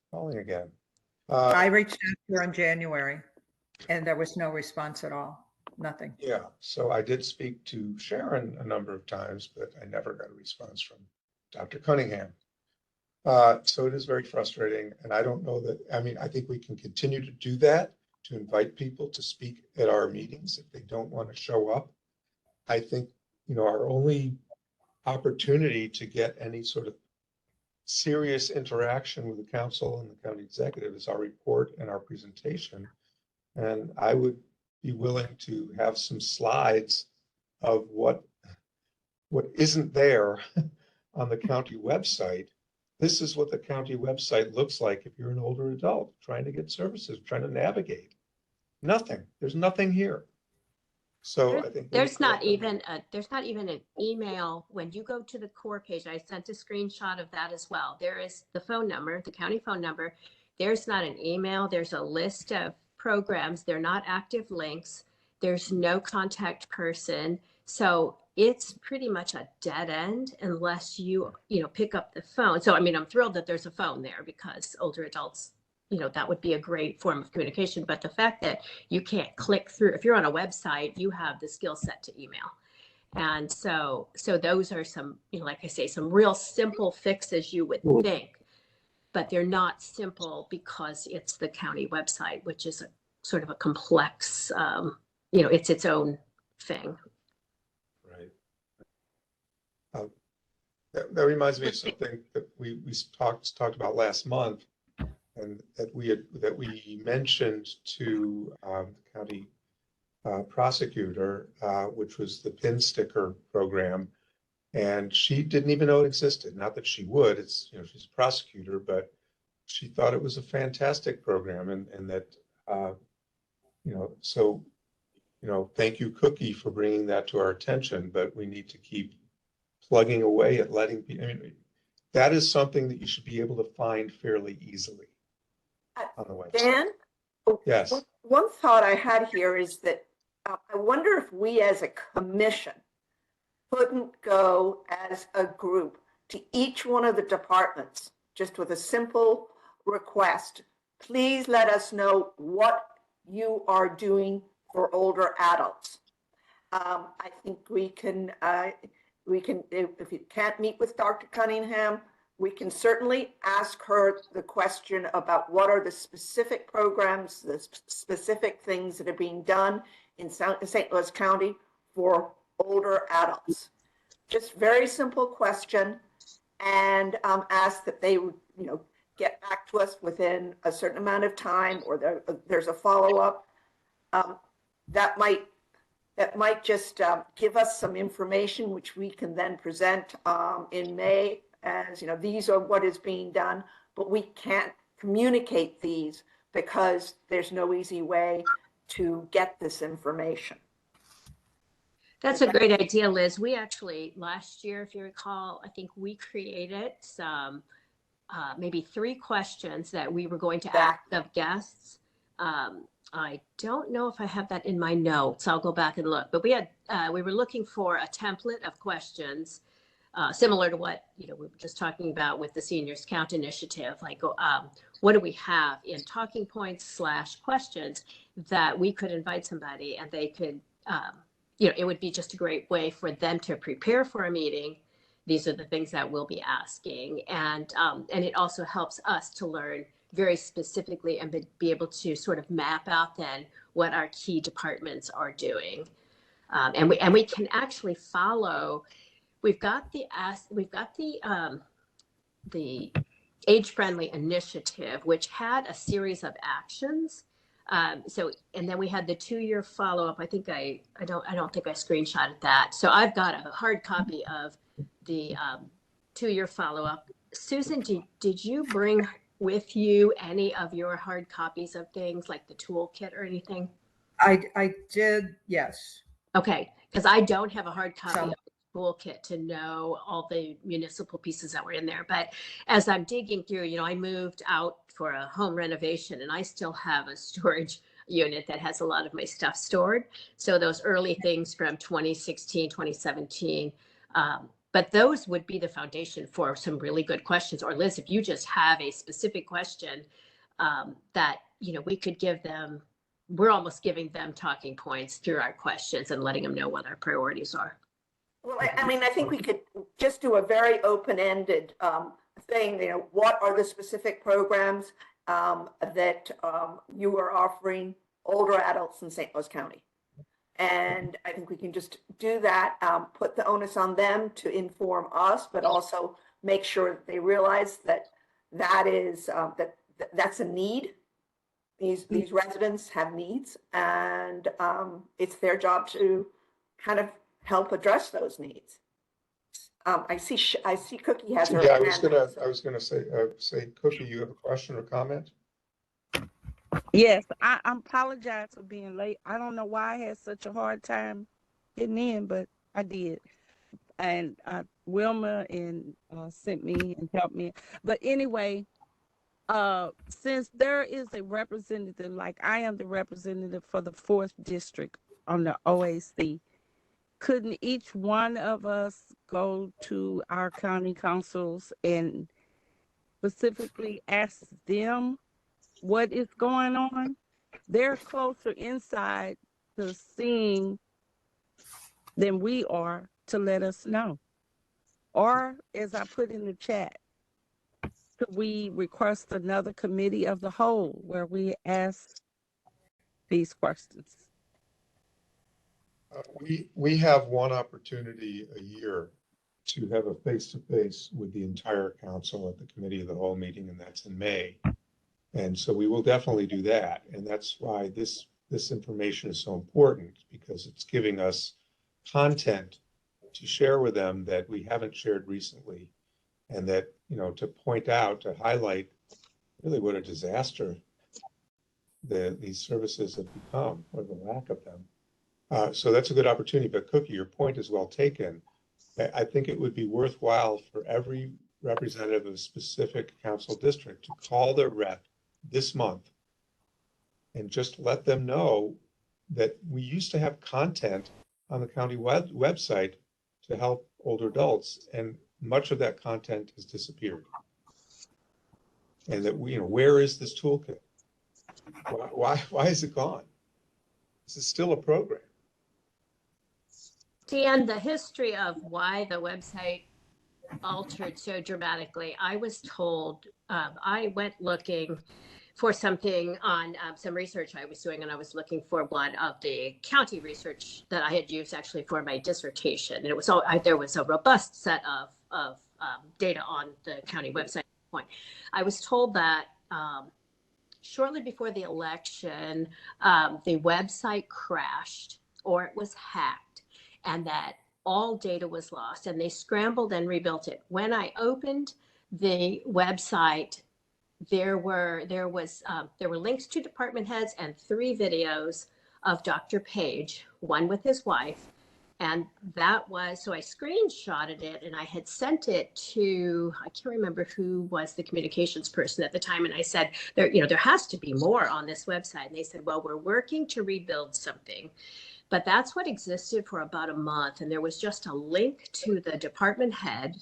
calling again. I reached out to her in January and there was no response at all. Nothing. Yeah, so I did speak to Sharon a number of times, but I never got a response from Dr. Cunningham. So it is very frustrating, and I don't know that, I think we can continue to do that, to invite people to speak at our meetings if they don't want to show up. I think, our only opportunity to get any sort of serious interaction with the council and the county executive is our report and our presentation. And I would be willing to have some slides of what isn't there on the county website. This is what the county website looks like if you're an older adult trying to get services, trying to navigate. Nothing. There's nothing here. So I think there's not even an email when you go to the core page. I sent a screenshot of that as well. There is the phone number, the county phone number. There's not an email. There's a list of programs. They're not active links. There's no contact person. So it's pretty much a dead end unless you pick up the phone. So, I'm thrilled that there's a phone there because older adults, that would be a great form of communication. But the fact that you can't click through, if you're on a website, you have the skill set to email. And so those are some, like I say, some real simple fixes you would think, but they're not simple because it's the county website, which is a sort of a complex, it's its own thing. Right. That reminds me of something that we talked about last month, and that we mentioned to the county prosecutor, which was the pin sticker program. And she didn't even know it existed. Not that she would, it's, you know, she's a prosecutor, but she thought it was a fantastic program and that, you know, so, you know, thank you, Cookie, for bringing that to our attention, but we need to keep plugging away at letting people, I mean, that is something that you should be able to find fairly easily on the website. Dan? Yes. One thought I had here is that I wonder if we as a commission couldn't go as a group to each one of the departments, just with a simple request. Please let us know what you are doing for older adults. I think we can, if you can't meet with Dr. Cunningham, we can certainly ask her the question about what are the specific programs, the specific things that are being done in St. Louis County for older adults. Just very simple question, and ask that they would, you know, get back to us within a certain amount of time, or there's a follow-up. That might just give us some information which we can then present in May as, you know, these are what is being done, but we can't communicate these because there's no easy way to get this information. That's a great idea, Liz. We actually, last year, if you recall, I think we created some, maybe 3 questions that we were going to ask of guests. I don't know if I have that in my notes. I'll go back and look. But we had, we were looking for a template of questions, similar to what, you know, we were just talking about with the Seniors Count initiative. Like, what do we have in talking points / questions that we could invite somebody and they could, you know, it would be just a great way for them to prepare for a meeting. These are the things that we'll be asking. And it also helps us to learn very specifically and be able to sort of map out then what our key departments are doing. And we can actually follow, we've got the age-friendly initiative, which had a series of actions. So, and then we had the 2-year follow-up. I think I don't think I screenshotted that. So I've got a hard copy of the 2-year follow-up. Susan, did you bring with you any of your hard copies of things like the toolkit or anything? I did, yes. Okay, because I don't have a hard copy So- of the toolkit to know all the municipal pieces that were in there. But as I'm digging through, you know, I moved out for a home renovation and I still have a storage unit that has a lot of my stuff stored. So those early things from 2016, 2017, but those would be the foundation for some really good questions. Or Liz, if you just have a specific question that, you know, we could give them, we're almost giving them talking points through our questions and letting them know what our priorities are. Well, I mean, I think we could just do a very open-ended thing, you know, what are the specific programs that you are offering older adults in St. Louis County? And I think we can just do that, put the onus on them to inform us, but also make sure that they realize that that is, that's a need. These residents have needs, and it's their job to kind of help address those needs. I see Cookie has her Yeah, hand up, so- I was gonna say, Cookie, you have a question or comment? Yes, I apologize for being late. I don't know why I had such a hard time getting in, but I did. And Wilma sent me and helped me. But anyway, since there is a representative, like I am the representative for the 4th district on the OAC, couldn't each one of us go to our county councils and specifically ask them what is going on? They're closer inside to seeing than we are to let us know. Or, as I put in the chat, could we request another committee of the whole where we ask these questions? We have one opportunity a year to have a face-to-face with the entire council at the committee of the whole meeting, and that's in May. And so we will definitely do that. And that's why this information is so important, because it's giving us content to share with them that we haven't shared recently, and that, to point out, to highlight really what a disaster these services have become, or the lack of them. So that's a good opportunity. But Cookie, your point is well taken. I think it would be worthwhile for every representative of a specific council district to call their rep this month and just let them know that we used to have content on the county website to help older adults, and much of that content has disappeared. And that where is this toolkit? Why is it gone? This is still a program. Dan, the history of why the website altered so dramatically, I was told, I went looking for something on some research I was doing, and I was looking for one of the county research that I had used actually for my dissertation. And it was there was a robust set of data on the county website at that point. I was told that shortly before the election, the website crashed or it was hacked, and that all data was lost, and they scrambled and rebuilt it. When I opened the website, there were links to department heads and 3 videos of Dr. Page, one with his wife. And that was, so I screenshotted it and I had sent it to, I can't remember who was the communications person at the time. And I said, there has to be more on this website. And they said, well, we're working to rebuild something. But that's what existed for about a month. And there was just a link to the department head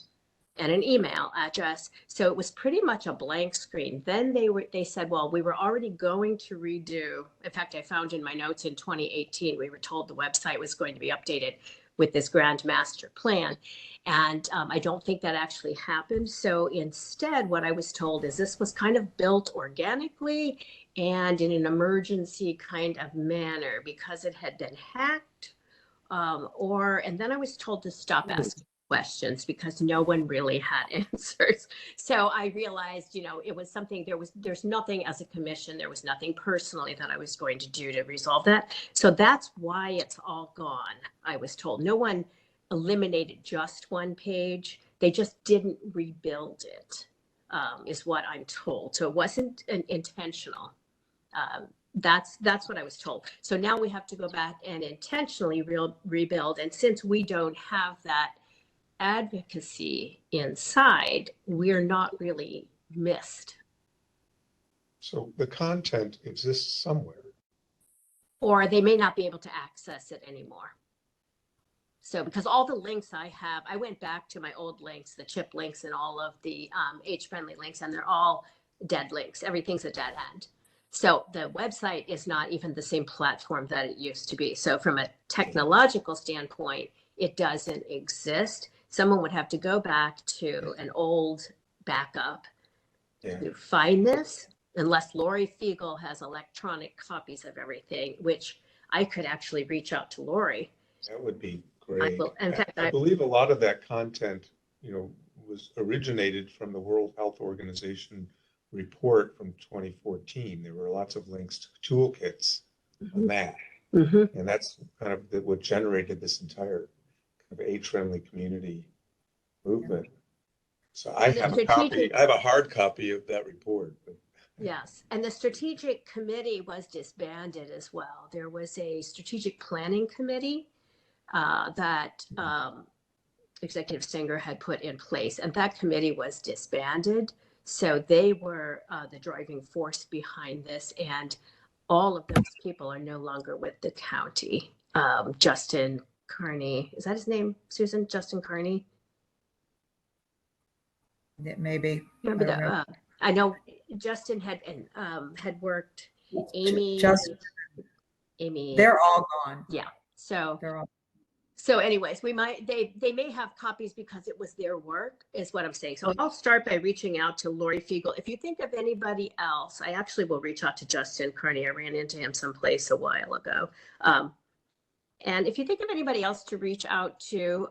and an email address. So it was pretty much a blank screen. Then they said, well, we were already going to redo. In fact, I found in my notes in 2018, we were told the website was going to be updated with this grand master plan. And I don't think that actually happened. So instead, what I was told is this was kind of built organically and in an emergency kind of manner because it had been hacked. And then I was told to stop asking questions because no one really had answers. So I realized, it was something, there's nothing as a commission, there was nothing personally that I was going to do to resolve that. So that's why it's all gone, I was told. No one eliminated just one page. They just didn't rebuild it, is what I'm told. So it wasn't intentional. That's what I was told. So now we have to go back and intentionally rebuild. And since we don't have that advocacy inside, we're not really missed. So the content exists somewhere. Or they may not be able to access it anymore. So because all the links I have, I went back to my old links, the CHIP links and all of the age-friendly links, and they're all dead links. Everything's a dead end. So the website is not even the same platform that it used to be. So from a technological standpoint, it doesn't exist. Someone would have to go back to an old backup to find this, unless Lori Fiegel has electronic copies of everything, which I could actually reach out to Lori. That would be great. In fact, I believe a lot of that content, was originated from the World Health Organization report from 2014. There were lots of links to toolkits on that. Mm-hmm. And that's kind of what generated this entire kind of age-friendly community movement. So I have a copy. I have a hard copy of that report. But... Yes, and the strategic committee was disbanded as well. There was a strategic planning committee that Executive Singer had put in place, and that committee was disbanded. So they were the driving force behind this, and all of those people are no longer with the county. Justin Carney, is that his name, Susan? Justin Carney? Maybe. Remember that? I know Justin had worked. Amy. Amy. They're all gone. Yeah. So. They're all. So anyways, they may have copies because it was their work, is what I'm saying. So I'll start by reaching out to Lori Fiegel. If you think of anybody else, I actually will reach out to Justin Carney. I ran into him someplace a while ago. And if you think of anybody else to reach out to,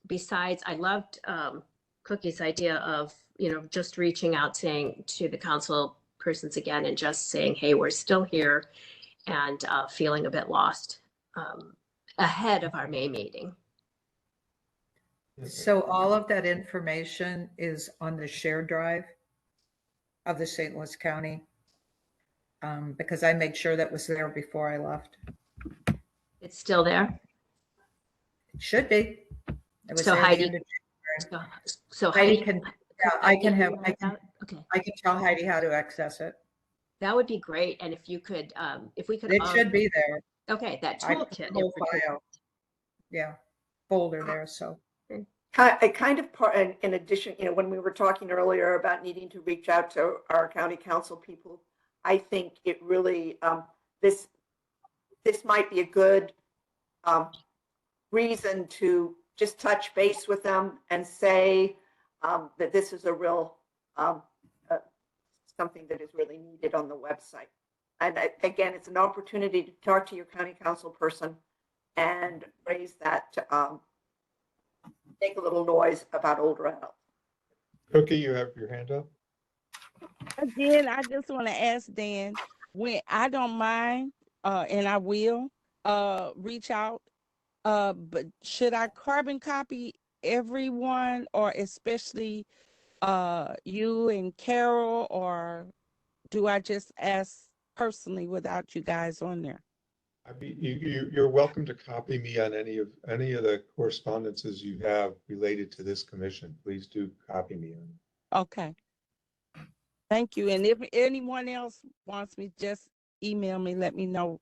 besides, I loved Cookie's idea of, just reaching out, saying to the council persons again and just saying, hey, we're still here, and feeling a bit lost. Ahead of our May meeting. So all of that information is on the shared drive of the St. Louis County. Because I made sure that was there before I left. It's still there? It should be. It was So there at the Heidi, end of January. so Heidi Heidi. can, yeah, I can have, Okay, I can tell Heidi how to access it. that would be great. And if you could, if we could. It should be there. Okay, that I put toolkit. the whole file. Yeah, folder there, so. I kind of part, in addition, when we were talking earlier about needing to reach out to our county council people, I think it really, this might be a good reason to just touch base with them and say that this is a real, something that is really needed on the website. And again, it's an opportunity to talk to your county council person and raise that, make a little noise about older adults. Cookie, you have your hand up? Again, I just want to ask Dan, when I don't mind, and I will reach out, but should I carbon copy everyone, or especially you and Carol, or do I just ask personally without you guys on there? I mean, you're welcome to copy me on any of the correspondences you have related to this commission. Please do copy me on it. Okay. Thank you. And if anyone else wants me, just email me, let me know,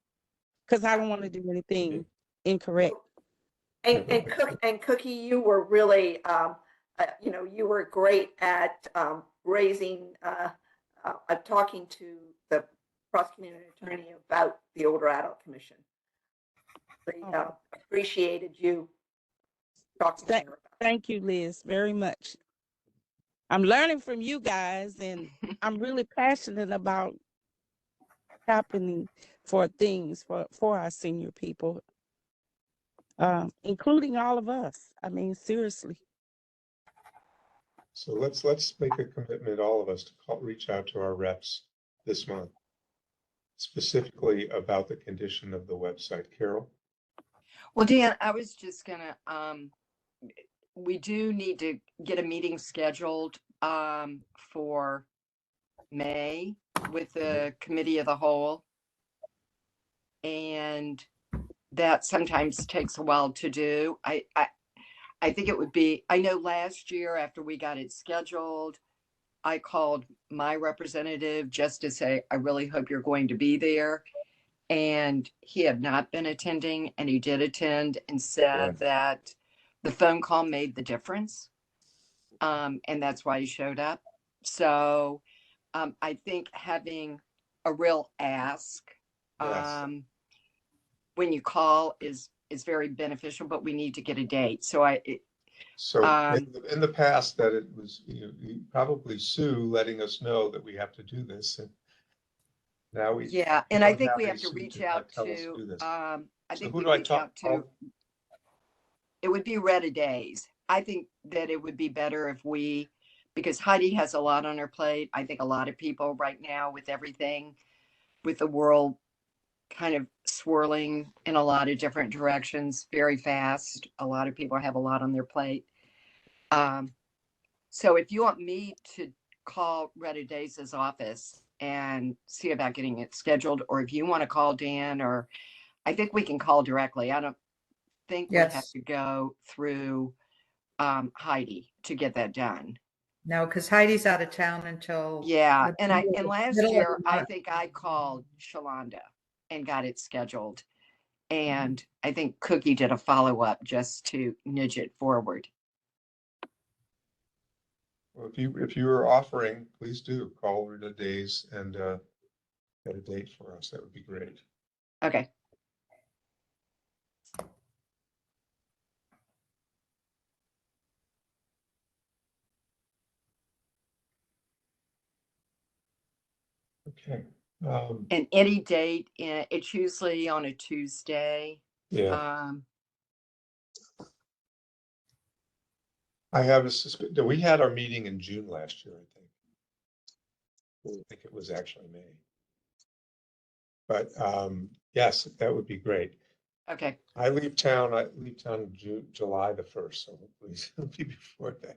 because I don't want to do anything incorrect. And Cookie, you were really, you were great at raising, talking to the prosecuting attorney about the Older Adult Commission. They appreciated you talking to her about it. Thank you, Liz, very much. I'm learning from you guys, and I'm really passionate about happening for things for our senior people, including all of us. I mean, seriously. So let's make a commitment, all of us, to reach out to our reps this month, specifically about the condition of the website. Carol? Well, Dan, I was just gonna, we do need to get a meeting scheduled for May with the committee of the whole. And that sometimes takes a while to do. I think it would be, I know last year after we got it scheduled, I called my representative just to say, I really hope you're going to be there. And he had not been attending, and he did attend and said that the phone call made the difference. And that's why he showed up. So I think having a real ask when you call is very beneficial, but we need to get a date. So in the past, that it was probably Sue letting us know that we have to do this, and now we and I think we have to reach out to I think we reach out to, it would be Retta Days. I think that it would be better if we, because Heidi has a lot on her plate. I think a lot of people right now, with everything, with the world kind of swirling in a lot of different directions very fast, a lot of people have a lot on their plate. So if you want me to call Retta Days' office and see about getting it scheduled, or if you want to call Dan, or I think we can call directly. I don't think we have to go through Heidi to get that done. No, because Heidi's out of town until. And last year I think I called Shalonda and got it scheduled, and I think Cookie did a follow-up just to nudge it forward. Well, if you are offering, please do call Retta Days and get a date for us. That would be great. Okay. Okay. And any date, it's usually on a Tuesday. I have a suspicion. We had our meeting in June last year, I think it was actually May. But yes, that would be great. Okay, I leave town July the 1st, so please be before that.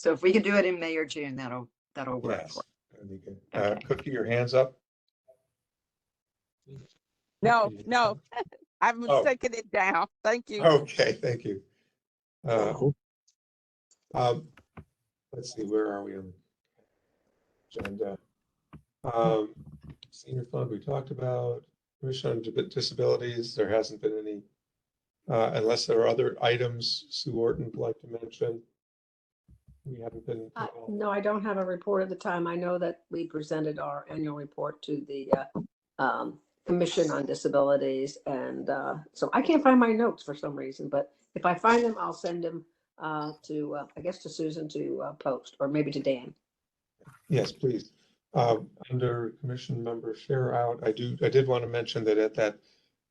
so if we can do it in May or June, that'll work Yes. for. that'd be good. Okay. Cookie, your hands up? No, Cookie. no, I'm Oh. taking it down. Thank you. Okay, thank you. Oh, Let's see, where are we on the agenda? Senior fund, we talked about. Commission on Disabilities, there hasn't been any, unless there are other items Sue Orton would like to mention. We haven't been. No, I don't have a report at the time. I know that we presented our annual report to the Commission on Disabilities. And so I can't find my notes for some reason, but if I find them, I'll send them to, I guess, to Susan to post, or maybe to Dan. Yes, please. Under commission member share out, I did want to mention that at that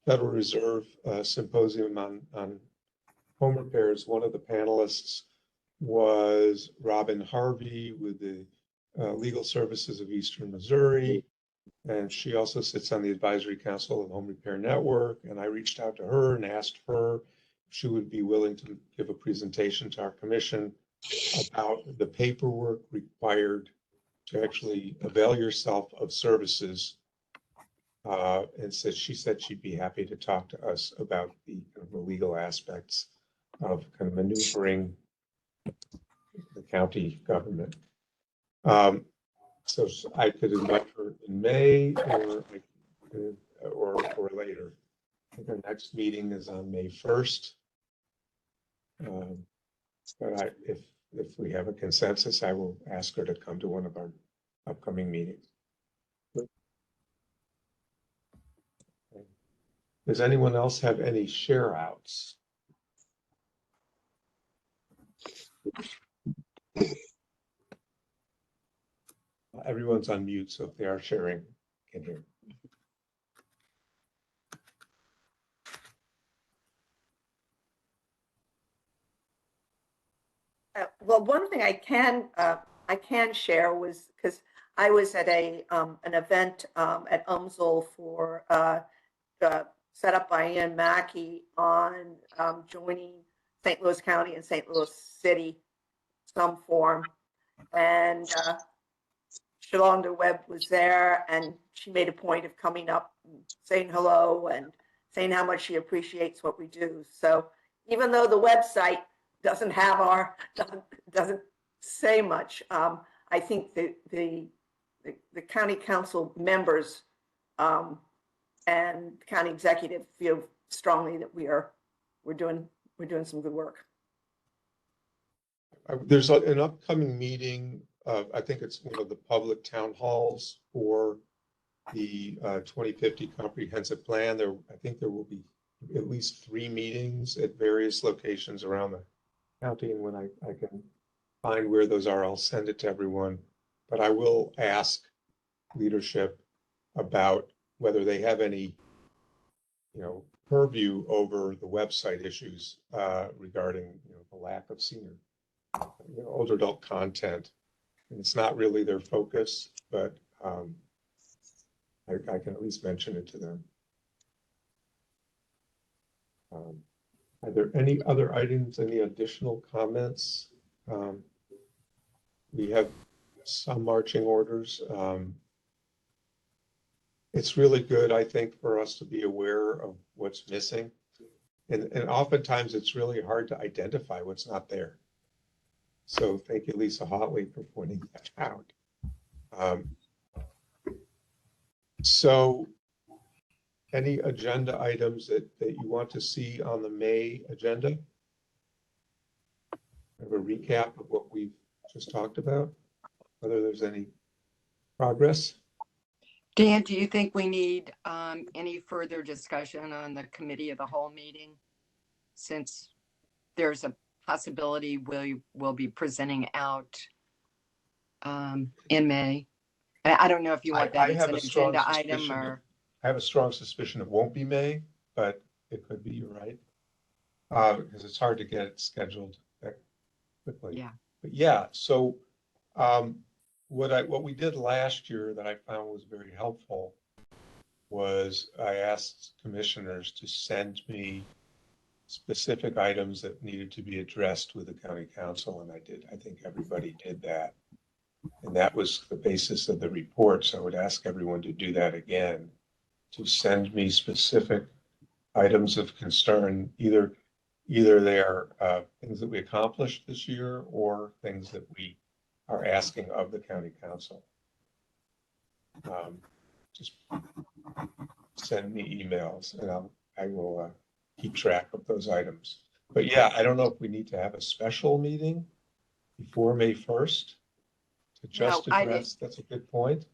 Federal Reserve symposium on home repairs, one of the panelists was Robin Harvey with the Legal Services of Eastern Missouri. And she also sits on the Advisory Council of Home Repair Network. And I reached out to her and asked her if she would be willing to give a presentation to our commission about the paperwork required to actually avail yourself of services. And she said she'd be happy to talk to us about the legal aspects of kind of maneuvering the county government. So I could invite her in May or later. I think our next meeting is on May 1st. But if we have a consensus, I will ask her to come to one of our upcoming meetings. Does anyone else have any share outs? Everyone's on mute, so if they are sharing, can hear. Well, one thing I can share was because I was at an event at UMSL for set up by Ian Mackey on joining St. Louis County and St. Louis City some form, and Shalonda Webb was there, and she made a point of coming up and saying hello and saying how much she appreciates what we do. So even though the website doesn't say much, I think the county council members and county executive feel strongly that we're doing some good work. There's an upcoming meeting. I think it's one of the public town halls for the 2050 comprehensive plan. I think there will be at least 3 meetings at various locations around the county. And when I can find where those are, I'll send it to everyone. But I will ask leadership about whether they have any, purview over the website issues regarding, the lack of senior, older adult content. And it's not really their focus, but I can at least mention it to them. Are there any other items, any additional comments? We have some marching orders. It's really good, I think, for us to be aware of what's missing. And oftentimes it's really hard to identify what's not there. So thank you, Lisa Hotley, for pointing that out. So any agenda items that you want to see on the May agenda? Have a recap of what we've just talked about, whether there's any progress. Dan, do you think we need any further discussion on the committee of the whole meeting? Since there's a possibility we'll be presenting out in May. I don't know if you want that as an agenda item or. I have a strong suspicion it won't be May, but it could be, you're right. Because it's hard to get it scheduled that quickly. Yeah. But yeah, so what we did last year that I found was very helpful was I asked commissioners to send me specific items that needed to be addressed with the county council, and I did. I think everybody did that. And that was the basis of the report. So I would ask everyone to do that again, to send me specific items of concern, either they are things that we accomplished this year or things that we are asking of the county council. Just send me emails and I will keep track of those items. But yeah, I don't know if we need to have a special meeting before May 1st to just No, I address. That's a good point.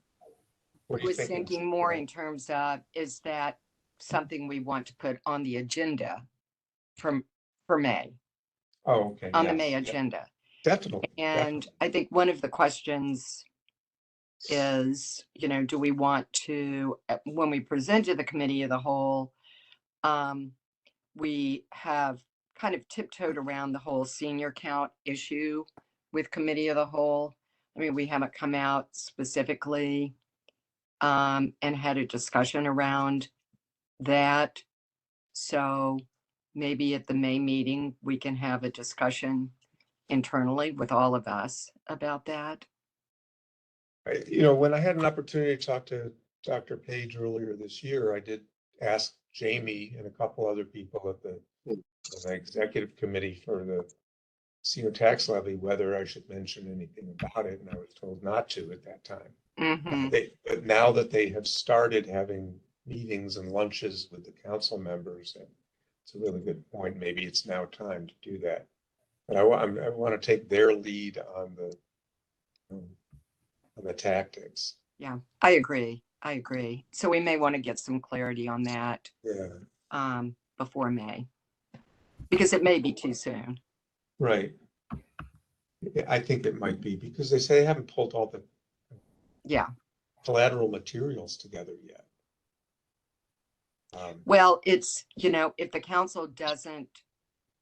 What I are you was thinking? thinking more in terms of, is that something we want to put on the agenda for May, Oh, okay. on the yes, May yeah, agenda? definitely. And definitely. I think one of the questions is, do we want to, when we present to the committee of the whole, we have kind of tiptoed around the whole senior count issue with committee of the whole. I mean, we haven't come out specifically and had a discussion around that. So maybe at the May meeting, we can have a discussion internally with all of us about that. When I had an opportunity to talk to Dr. Page earlier this year, I did ask Jamie and a couple other people at the executive committee for the senior tax levy whether I should mention anything about it, and I was told not to at that time. But now that they have started having meetings and lunches with the council members, and it's a really good point. Maybe it's now time to do that. But I want to take their lead on the tactics. Yeah, I agree. So we may want to get some clarity on that before May, because it may be too soon. Right. I think it might be because they say they haven't pulled all the collateral materials together yet. Well, it's, if the council doesn't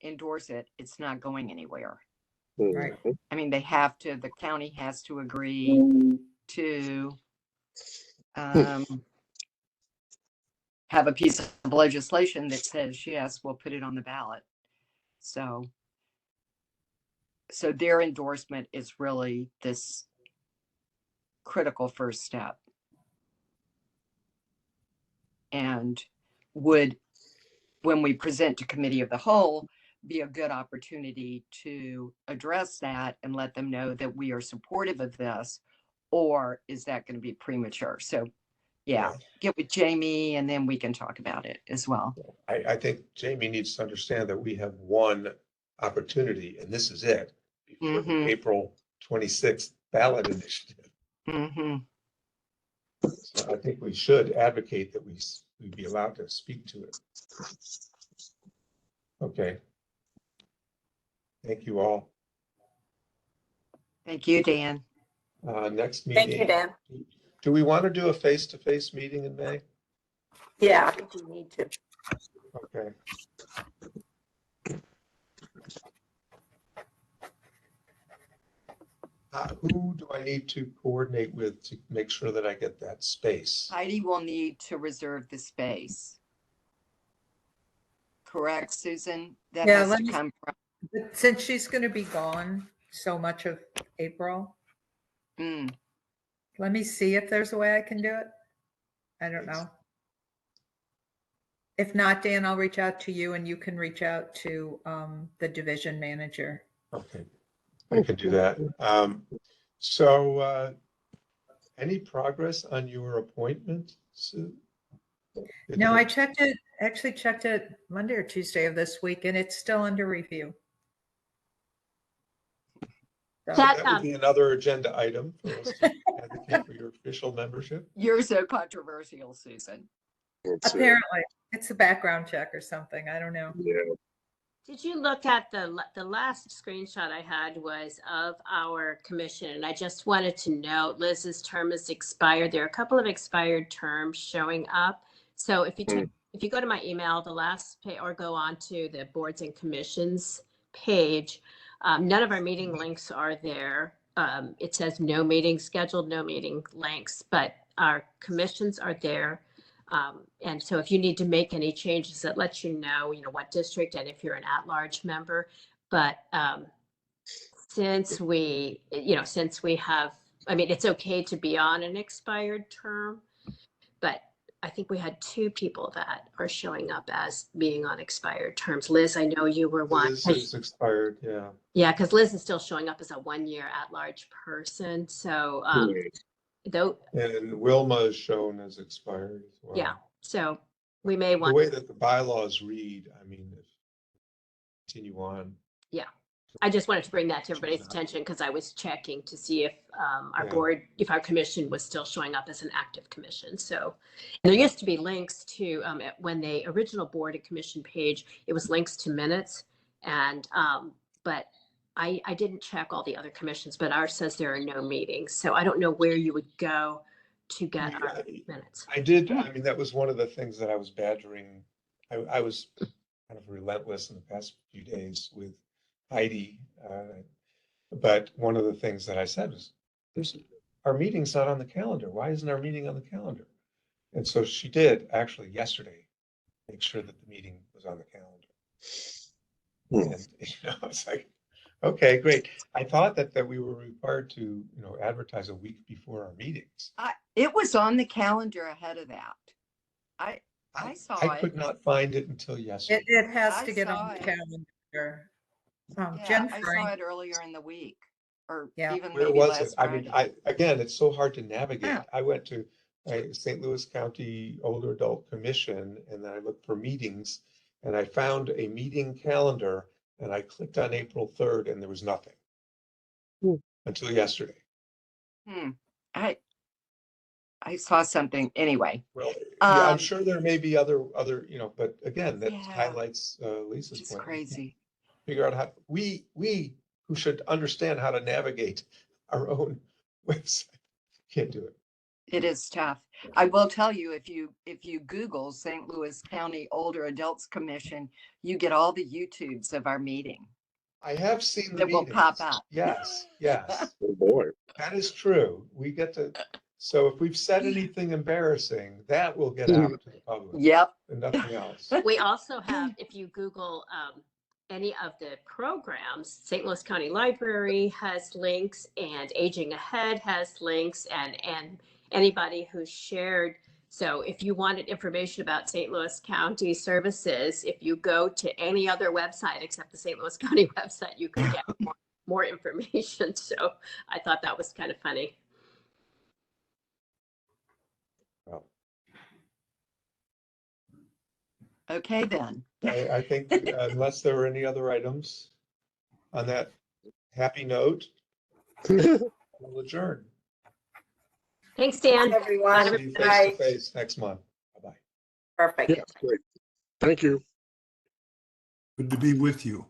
endorse it, it's not going anywhere. Right. I mean, the county has to agree to have a piece of legislation that says, yes, we'll put it on the ballot. So their endorsement is really this critical first step. And would, when we present to committee of the whole, be a good opportunity to address that and let them know that we are supportive of this, or is that going to be premature? So get with Jamie and then we can talk about it as well. I think Jamie needs to understand that we have one opportunity, and this is it, before the April 26th ballot initiative. So I think we should advocate that we be allowed to speak to it. Okay. Thank you all. Thank you, Dan. Next meeting. Thank you, Dan. Do we want to do a face-to-face meeting in May? Yeah, I think we need to. Okay. Who do I need to coordinate with to make sure that I get that space? Heidi will need to reserve the space. Correct, Susan? That has to come from. But since she's going to be gone so much of April, let me see if there's a way I can do it. I don't know. If not, Dan, I'll reach out to you and you can reach out to the division manager. Okay, I can do that. So any progress on your appointment, Sue? No, I actually checked it Monday or Tuesday of this week, and it's still under review. So That would be another agenda item for us to advocate for your official membership. You're so controversial, Susan. apparently, it's a background check or something. I don't know. Yeah. Did you look at the last screenshot I had was of our commission, and I just wanted to note Liz's term is expired. There are a couple of expired terms showing up. So if you go to my email, the last page, or go on to the boards and commissions page, none of our meeting links are there. It says no meeting scheduled, no meeting links, but our commissions are there. And so if you need to make any changes, it lets you know, what district and if you're an at-large member. But since we have, it's okay to be on an expired term, but I think we had 2 people that are showing up as being on expired terms. Liz, I know you were one. Liz is expired, yeah. Yeah, because Liz is still showing up as a 1-year at-large person. So though, And Wilma is shown as expired as well. yeah, so we may The want. way that the bylaws read, if continue on. Yeah, I just wanted to bring that to everybody's attention because I was checking to see if our Yeah. board, if our commission was still showing up as an active commission. So, and there used to be links to, when the original board and commission page, it was links to minutes. And, but I didn't check all the other commissions, but ours says there are no meetings. So I don't know where you would go to get our minutes. I did, that was one of the things that I was badgering. I was kind of relentless in the past few days with Heidi. But one of the things that I said was, our meeting's not on the calendar. Why isn't our meeting on the calendar? And so she did actually yesterday make sure that the meeting was on the calendar. And it's like, okay, great. I thought that we were required to, advertise a week before our meetings. It was on the calendar ahead of that. I saw I it. could not find it until yesterday. It has I to get saw on the it. calendar. Yeah, Jen I saw Frank, it earlier in the week, or Yeah. even Where maybe was last it? Friday. Again, it's so hard to navigate. Yeah. I went to St. Louis County Older Adult Commission, and then I looked for meetings, and I found a meeting calendar, and I clicked on April 3rd, and there was nothing until yesterday. I saw something anyway. Well, yeah, I'm Um, sure there may be other, but again, that Yeah. highlights Lisa's It's point. crazy. Figure out how, we who should understand how to navigate our own website, can't do it. It is tough. I will tell you, if you Google St. Louis County Older Adults Commission, you get all the YouTubes of our meeting. I have seen the That will meetings. pop up. Yes, yes, Oh, boy. that is true. We get to, so if we've said anything embarrassing, that will get out to the public Yep. and nothing else. We also have, if you Google any of the programs, St. Louis County Library has links, and Aging Ahead has links, and anybody who's shared. So if you wanted information about St. Louis County services, if you go to any other website except the St. Louis County website, you can get more information. So I thought that was kind of funny. Well, Okay, then. I think unless there were any other items on that happy note, we'll adjourn. Thanks, Dan. Everyone. See you face Bye. to face next month. Bye-bye. Perfect. Yeah, great. Thank you. Good to be with you.